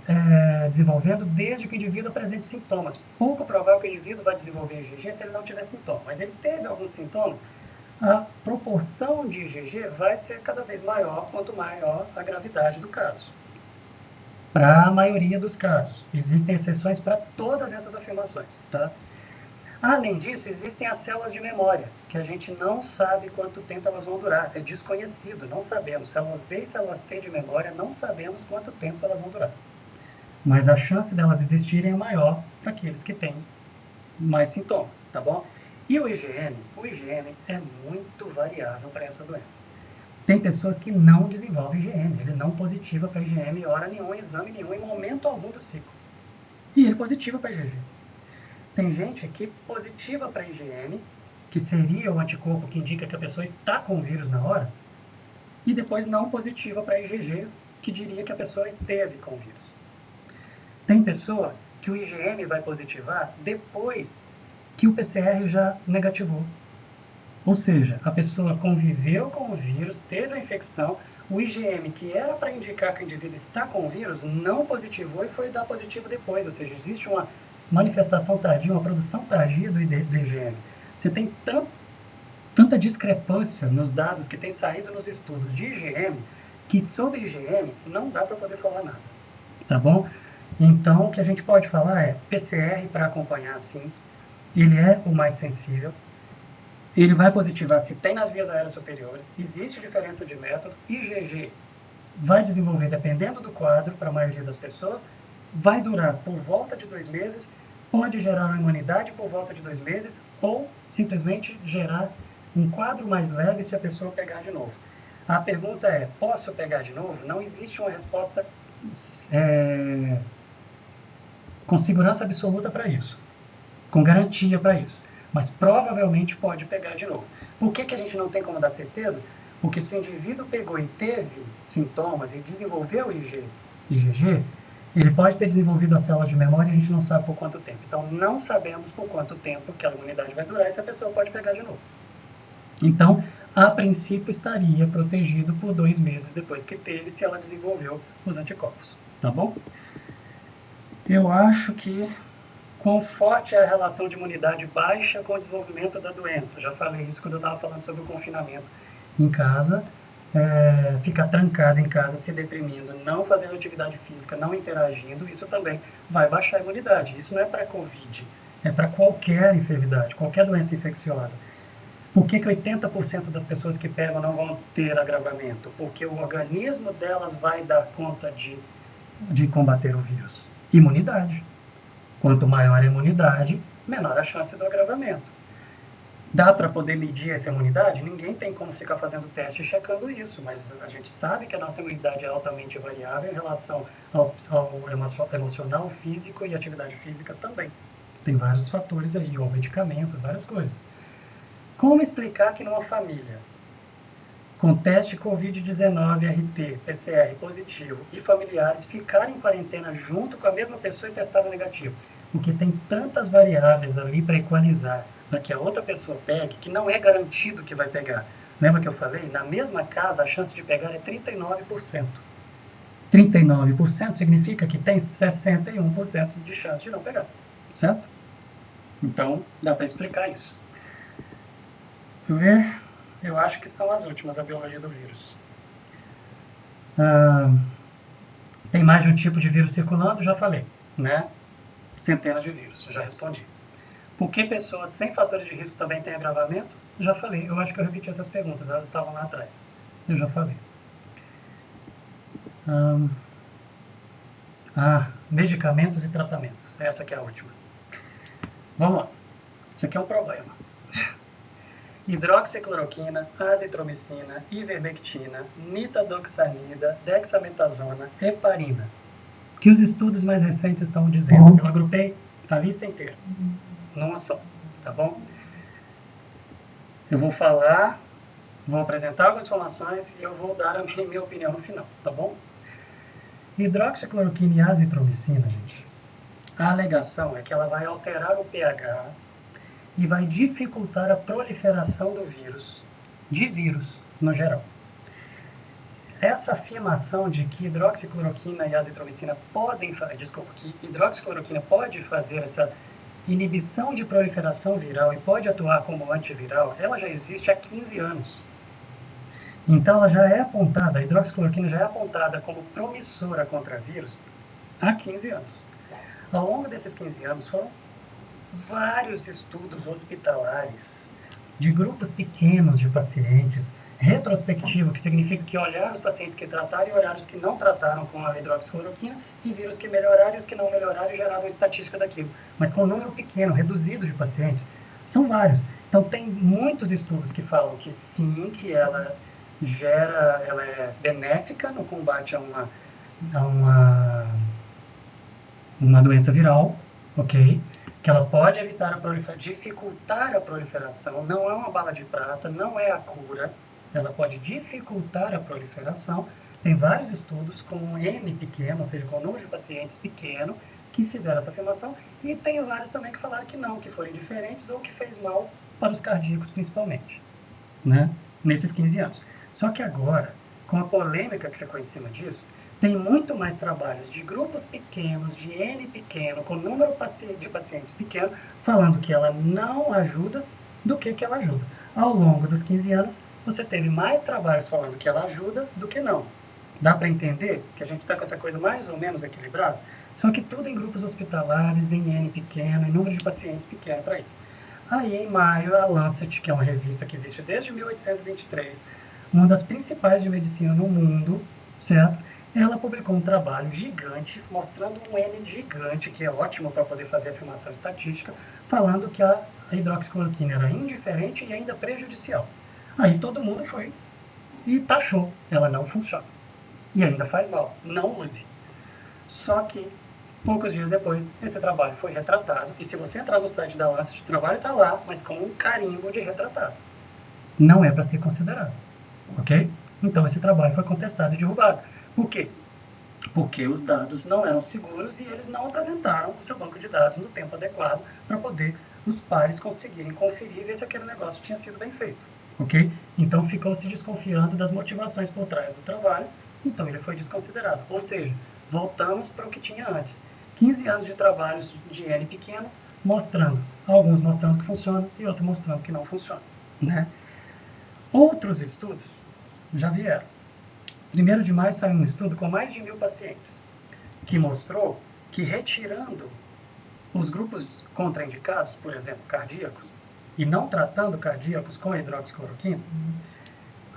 desenvolvendo desde que o indivíduo apresente sintomas. Pouco provável que o indivíduo vai desenvolver IgG se ele não tiver sintomas, mas ele teve alguns sintomas, a proporção de IgG vai ser cada vez maior quanto maior a gravidade do caso. Para a maioria dos casos. Existem exceções para todas essas afirmações, tá? Além disso, existem as células de memória, que a gente não sabe quanto tempo elas vão durar. É desconhecido, não sabemos. Células B e células T de memória, não sabemos quanto tempo elas vão durar. Mas a chance delas existirem é maior para aqueles que têm mais sintomas, tá bom? E o IgM é muito variável para essa doença. Tem pessoas que não desenvolvem IgM, ele não positiva para IgM em hora nenhuma, em exame nenhum, em momento algum do ciclo. E ele positiva para IgG. Tem gente que positiva para IgM, que seria o anticorpo que indica que a pessoa está com o vírus na hora, e depois não positiva para IgG, que diria que a pessoa esteve com o vírus. Tem pessoa que o IgM vai positivar depois que o PCR já negativou. Ou seja, a pessoa conviveu com o vírus, teve a infecção, o IgM, que era para indicar que o indivíduo está com o vírus, não positivou e foi dar positivo depois. Ou seja, existe uma manifestação tardia, uma produção tardia do IgM. Você tem tanta discrepância nos dados que tem saído nos estudos de IgM, que sobre IgM não dá para poder falar nada. Tá bom? Então, o que a gente pode falar é PCR para acompanhar, sim. Ele é o mais sensível. Ele vai positivar se tem nas vias aéreas superiores. Existe diferença de método. IgG vai desenvolver, dependendo do quadro, para a maioria das pessoas, vai durar por volta de 2 meses, pode gerar uma imunidade por volta de 2 meses, ou simplesmente gerar um quadro mais leve se a pessoa pegar de novo. A pergunta é, posso pegar de novo? Não existe uma resposta com segurança absoluta para isso, com garantia para isso. Mas provavelmente pode pegar de novo. Por que a gente não tem como dar certeza? Porque se o indivíduo pegou e teve sintomas e desenvolveu IgG, ele pode ter desenvolvido as células de memória e a gente não sabe por quanto tempo. Então, não sabemos por quanto tempo aquela imunidade vai durar e se a pessoa pode pegar de novo. Então, a princípio, estaria protegido por 2 meses depois que teve, se ela desenvolveu os anticorpos. Tá bom? Eu acho que Quão forte é a relação de imunidade baixa com o desenvolvimento da doença? Já falei isso quando eu estava falando sobre o confinamento em casa. Ficar trancado em casa, se deprimindo, não fazendo atividade física, não interagindo, isso também vai baixar a imunidade. Isso não é para Covid, é para qualquer enfermidade, qualquer doença infecciosa. Por que 80% das pessoas que pegam não vão ter agravamento? Porque o organismo delas vai dar conta de combater o vírus. Imunidade. Quanto maior a imunidade, menor a chance do agravamento. Dá para poder medir essa imunidade? Ninguém tem como ficar fazendo teste e checando isso, mas a gente sabe que a nossa imunidade é altamente variável em relação ao emocional, físico e atividade física também. Tem vários fatores aí, ou medicamentos, várias coisas. Como explicar que numa família com teste Covid-19, RT, PCR positivo e familiares ficarem em quarentena junto com a mesma pessoa e testaram negativo? Porque tem tantas variáveis ali para equalizar, para que a outra pessoa pegue, que não é garantido que vai pegar. Lembra que eu falei? Na mesma casa, a chance de pegar é 39%. 39% significa que tem 61% de chance de não pegar, certo? Então, dá para explicar isso. Deixa eu ver. Eu acho que são as últimas, a biologia do vírus. Tem mais de um tipo de vírus circulando? Já falei, né? Centenas de vírus, já respondi. Por que pessoas sem fatores de risco também têm agravamento? Já falei, eu acho que eu repeti essas perguntas, elas estavam lá atrás. Eu já falei. Medicamentos e tratamentos. Essa que é a última. Vamos lá. Isso aqui é um problema. Hidroxicloroquina, azitromicina, ivermectina, nitadoxanida, dexametasona, heparina. Que os estudos mais recentes estão dizendo. Eu agrupei a lista inteira, numa só, tá bom? Eu vou falar, vou apresentar algumas informações e eu vou dar a minha opinião no final, tá bom? Hidroxicloroquina e azitromicina, gente, a alegação é que ela vai alterar o pH e vai dificultar a proliferação do vírus, de vírus no geral. Essa afirmação de que hidroxicloroquina e azitromicina que hidroxicloroquina pode fazer essa inibição de proliferação viral e pode atuar como antiviral, ela já existe há 15 anos. Então ela já é apontada, a hidroxicloroquina já é apontada como promissora contra vírus há 15 anos. Ao longo desses 15 anos foram vários estudos hospitalares de grupos pequenos de pacientes, retrospectivo, que significa que olharam os pacientes que trataram e olharam os que não trataram com a hidroxicloroquina e viram os que melhoraram e os que não melhoraram e geraram uma estatística daquilo. Mas com um número pequeno, reduzido de pacientes. São vários. Então tem muitos estudos que falam que sim, que ela é benéfica no combate a uma doença viral, ok? Que ela pode evitar dificultar a proliferação, não é uma bala de prata, não é a cura, ela pode dificultar a proliferação. Tem vários estudos com N pequeno, ou seja, com um número de pacientes pequeno, que fizeram essa afirmação, e tem vários também que falaram que não, que foram indiferentes ou que fez mal para os cardíacos principalmente, né? Nesses 15 anos. Só que agora, com a polêmica que ficou em cima disso, tem muito mais trabalhos de grupos pequenos, de N pequeno, com número de pacientes pequeno, falando que ela não ajuda do que ela ajuda. Ao longo dos 15 anos, você teve mais trabalhos falando que ela ajuda do que não. Dá para entender que a gente está com essa coisa mais ou menos equilibrada? Só que tudo em grupos hospitalares, em N pequeno, em número de pacientes pequeno para isso. Aí, em maio, a Lancet, que é uma revista que existe desde 1823, uma das principais de medicina no mundo, certo? Ela publicou um trabalho gigante, mostrando um N gigante, que é ótimo para poder fazer afirmação estatística, falando que a hidroxicloroquina era indiferente e ainda prejudicial. Aí todo mundo foi e taxou, ela não funciona. E ainda faz mal, não use. Só que, poucos dias depois, esse trabalho foi retratado, e se você entrar no site da Lancet, o trabalho está lá, mas com um carimbo de retratado. Não é para ser considerado, ok? Então esse trabalho foi contestado e derrubado. Por quê? Porque os dados não eram seguros e eles não apresentaram o seu banco de dados no tempo adequado para poder os pares conseguirem conferir e ver se aquele negócio tinha sido bem feito, ok? Então ficou se desconfiando das motivações por trás do trabalho, então ele foi desconsiderado. Ou seja, voltamos para o que tinha antes, 15 anos de trabalhos de N pequeno, mostrando, alguns mostrando que funciona e outros mostrando que não funciona, né? Outros estudos já vieram. 1º de maio saiu um estudo com mais de 1.000 pacientes, que mostrou que retirando os grupos contraindicados, por exemplo, cardíacos, e não tratando cardíacos com hidroxicloroquina,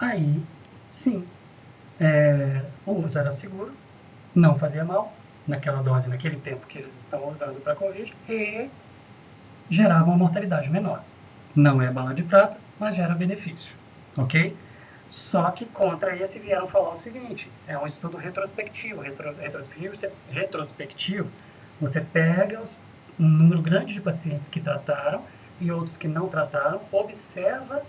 aí sim, o uso era seguro, não fazia mal, naquela dose, naquele tempo que eles estão usando para a Covid, e gerava uma mortalidade menor. Não é bala de prata, mas gera benefício, ok? Só que contra esse vieram falar o seguinte, é um estudo retrospectivo. Retrospectivo, você pega um número grande de pacientes que trataram e outros que não trataram, observa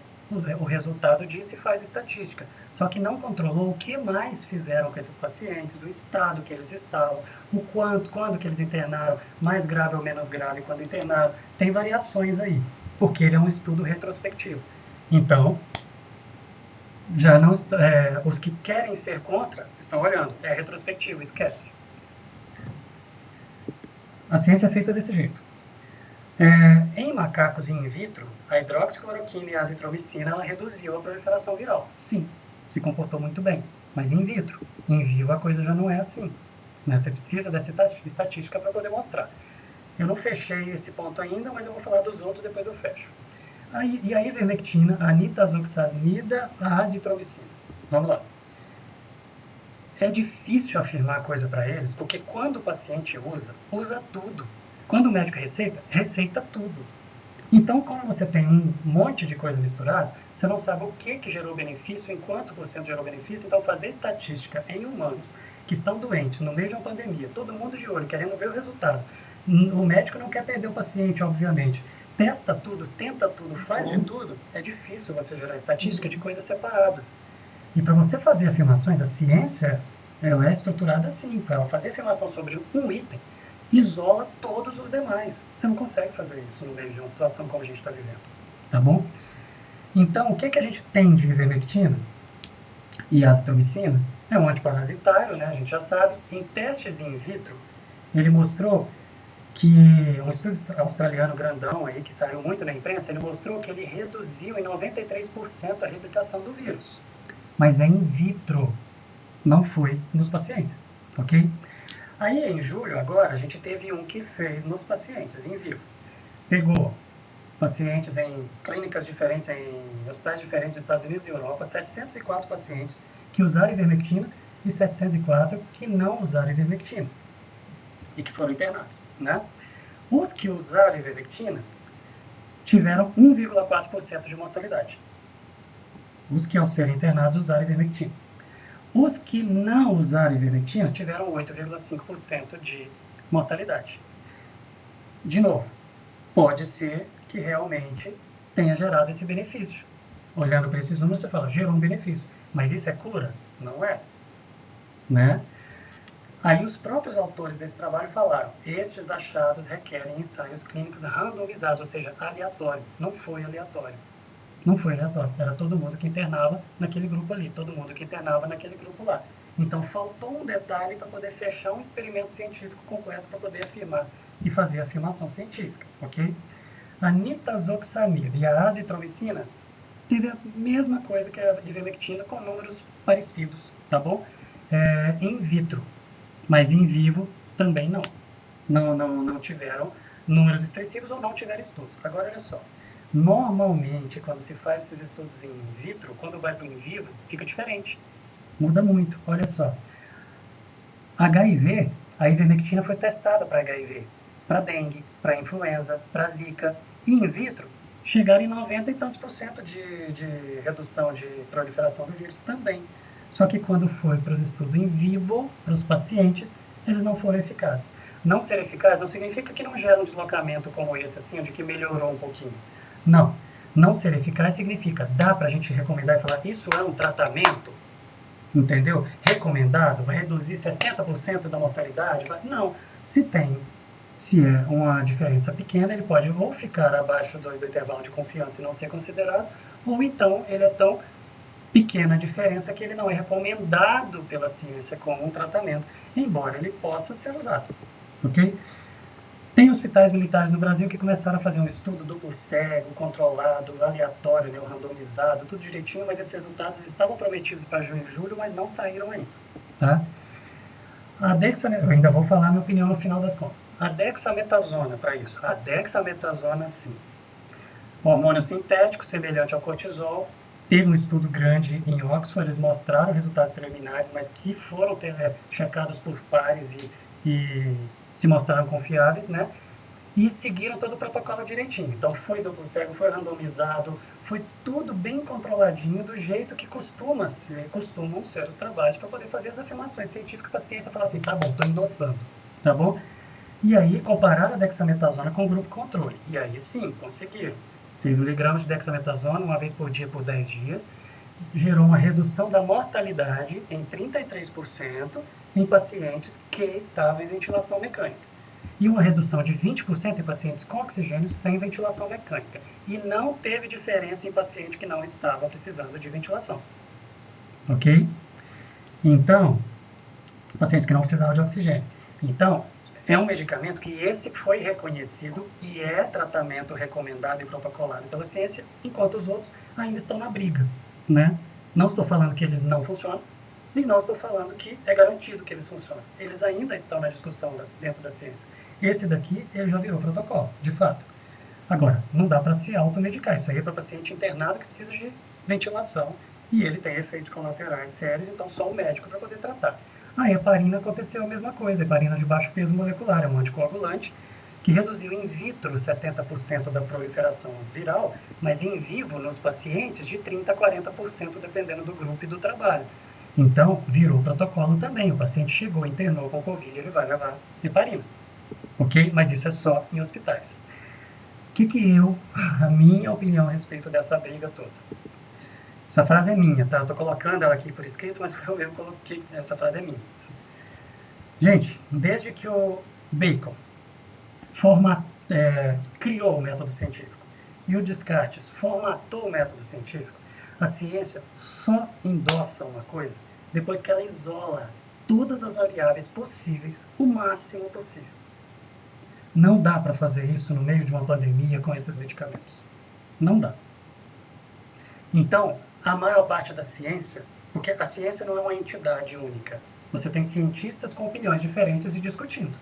o resultado disso e faz estatística. Só que não controlou o que mais fizeram com esses pacientes, do estado que eles estavam, o quanto, quando que eles internaram, mais grave ou menos grave quando internaram. Tem variações aí, porque ele é um estudo retrospectivo. Então, já não os que querem ser contra estão olhando, é retrospectivo, esquece. A ciência é feita desse jeito. Em macacos in vitro, a hidroxicloroquina e a azitromicina ela reduziu a proliferação viral. Sim, se comportou muito bem, mas in vitro. Em vivo a coisa já não é assim, né? Você precisa dessa estatística para poder mostrar. Eu não fechei esse ponto ainda, mas eu vou falar dos outros, depois eu fecho. E a ivermectina, a nitazoxanida, a azitromicina. Vamos lá. É difícil afirmar coisa para eles, porque quando o paciente usa tudo. Quando o médico receita tudo. Então, como você tem um monte de coisa misturada, você não sabe o que gerou benefício, em quanto por cento gerou benefício. Então, fazer estatística em humanos que estão doentes, no meio de uma pandemia, todo mundo de olho, querendo ver o resultado. O médico não quer perder o paciente, obviamente. Testa tudo, tenta tudo, faz de tudo. É difícil você gerar estatística de coisas separadas. E para você fazer afirmações, a ciência ela é estruturada assim. Para fazer afirmação sobre um item, isola todos os demais. Você não consegue fazer isso no meio de uma situação como a gente está vivendo. Tá bom? Então, o que a gente tem de ivermectina e azitromicina? É um antiparasitário, né? A gente já sabe. Em testes in vitro, ele mostrou que um estudo australiano grandão aí, que saiu muito na imprensa, ele mostrou que ele reduziu em 93% a replicação do vírus. Mas é in vitro, não foi nos pacientes, ok? Aí, em julho, agora, a gente teve um que fez nos pacientes, em vivo. Pegou pacientes em clínicas diferentes, em hospitais diferentes dos Estados Unidos e Europa, 704 pacientes que usaram ivermectina e 704 que não usaram ivermectina e que foram internados, né? Os que usaram ivermectina tiveram 1,4% de mortalidade. Os que, ao serem internados, usaram ivermectina. Os que não usaram ivermectina tiveram 8,5% de mortalidade. De novo, pode ser que realmente tenha gerado esse benefício. Olhando para esses números, você fala, gerou um benefício. Mas isso é cura? Não é. Né? Aí os próprios autores desse trabalho falaram, estes achados requerem ensaios clínicos randomizados, ou seja, aleatório. Não foi aleatório. Não foi aleatório, era todo mundo que internava naquele grupo ali, todo mundo que internava naquele grupo lá. Então faltou um detalhe para poder fechar um experimento científico completo para poder afirmar e fazer a afirmação científica, ok? A nitazoxanida e a azitromicina teve a mesma coisa que a ivermectina com números parecidos, tá bom? In vitro, mas em vivo também não. Não tiveram números expressivos ou não tiveram estudos. Agora, olha só. Normalmente, quando se faz esses estudos in vitro, quando vai para o in vivo, fica diferente. Muda muito. Olha só. HIV, a ivermectina foi testada para HIV, para dengue, para influenza, para zika. E in vitro, chegaram em 90 e tantos % de redução de proliferação do vírus também. Só que quando foi para os estudos in vivo, para os pacientes, eles não foram eficazes. Não ser eficaz não significa que não gera um deslocamento como esse, assim, de que melhorou um pouquinho. Não. Não ser eficaz significa, dá para a gente recomendar e falar, isso é um tratamento, entendeu? Recomendado, vai reduzir 60% da mortalidade? Não. Se é uma diferença pequena, ele pode ou ficar abaixo do intervalo de confiança e não ser considerado, ou então ele é tão pequena diferença que ele não é recomendado pela ciência como um tratamento, embora ele possa ser usado, ok? Tem hospitais militares no Brasil que começaram a fazer um estudo duplo cego, controlado, aleatório, né, randomizado, tudo direitinho, mas esses resultados estavam prometidos para junho e julho, mas não saíram ainda, tá? Eu ainda vou falar minha opinião no final das contas. A dexametasona para isso. A dexametasona, sim. Hormônio sintético, semelhante ao cortisol. Teve um estudo grande em Oxford, eles mostraram resultados preliminares, mas que foram checados por pares e se mostraram confiáveis, né? E seguiram todo o protocolo direitinho. Então foi duplo cego, foi randomizado, foi tudo bem controladinho, do jeito que costumam ser os trabalhos para poder fazer as afirmações científicas para a ciência falar assim, tá bom, estou endossando, tá bom? E aí compararam a dexametasona com o grupo controle. E aí sim, conseguiram. 6 mg de dexametasona, uma vez por dia por 10 dias, gerou uma redução da mortalidade em 33% em pacientes que estavam em ventilação mecânica. E uma redução de 20% em pacientes com oxigênio sem ventilação mecânica. E não teve diferença em paciente que não estava precisando de ventilação. Ok? Então, pacientes que não precisavam de oxigênio. Então, é um medicamento que esse foi reconhecido e é tratamento recomendado e protocolado pela ciência, enquanto os outros ainda estão na briga, né? Não estou falando que eles não funcionam, e não estou falando que é garantido que eles funcionam. Eles ainda estão na discussão dentro da ciência. Esse daqui, ele já virou protocolo, de fato. Agora, não dá para se automedicar. Isso aí é para paciente internado que precisa de ventilação e ele tem efeitos colaterais sérios, então só o médico para poder tratar. A heparina aconteceu a mesma coisa. A heparina de baixo peso molecular é um anticoagulante que reduziu in vitro 70% da proliferação viral, mas em vivo nos pacientes de 30% a 40%, dependendo do grupo e do trabalho. Então, virou protocolo também. O paciente chegou, internou com Covid, ele vai levar heparina. Ok? Mas isso é só em hospitais. A minha opinião a respeito dessa briga toda. Essa frase é minha, tá? Eu tô colocando ela aqui por escrito, mas eu mesmo coloquei, essa frase é minha. Gente, desde que o Bacon criou o método científico e o Descartes formatou o método científico, a ciência só endossa uma coisa depois que ela isola todas as variáveis possíveis, o máximo possível. Não dá para fazer isso no meio de uma pandemia com esses medicamentos. Não dá. Então, a maior parte da ciência, porque a ciência não é uma entidade única. Você tem cientistas com opiniões diferentes e discutindo.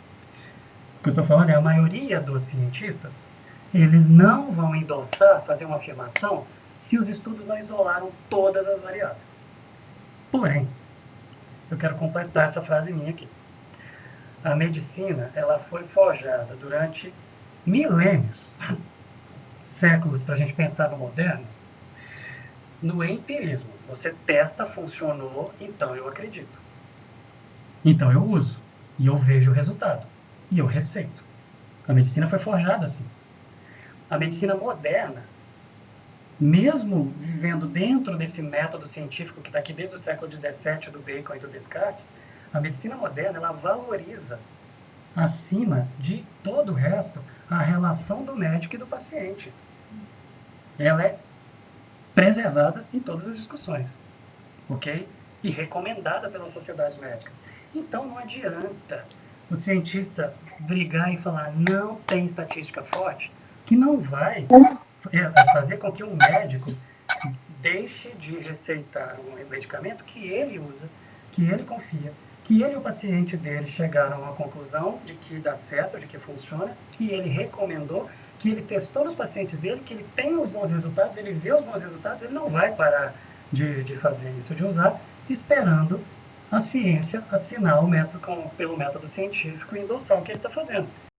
O que eu estou falando é a maioria dos cientistas, eles não vão endossar, fazer uma afirmação, se os estudos não isolaram todas as variáveis. Porém, eu quero completar essa frase minha aqui. A medicina, ela foi forjada durante milênios, séculos, para a gente pensar no moderno, no empirismo. Você testa, funcionou, então eu acredito. Então eu uso, e eu vejo o resultado, e eu receito. A medicina foi forjada assim. A medicina moderna, mesmo vivendo dentro desse método científico que está aqui desde o século XVII, do Bacon e do Descartes, a medicina moderna, ela valoriza, acima de todo o resto, a relação do médico e do paciente. Ela é preservada em todas as discussões, ok? E recomendada pelas sociedades médicas. Então não adianta o cientista brigar e falar não tem estatística forte, que não vai fazer com que um médico deixe de receitar um medicamento que ele usa, que ele confia, que ele e o paciente dele chegaram à conclusão de que dá certo, de que funciona, que ele recomendou, que ele testou nos pacientes dele, que ele tem os bons resultados, ele vê os bons resultados, ele não vai parar de fazer isso, de usar, esperando a ciência assinar o método pelo método científico e endossar o que ele está fazendo.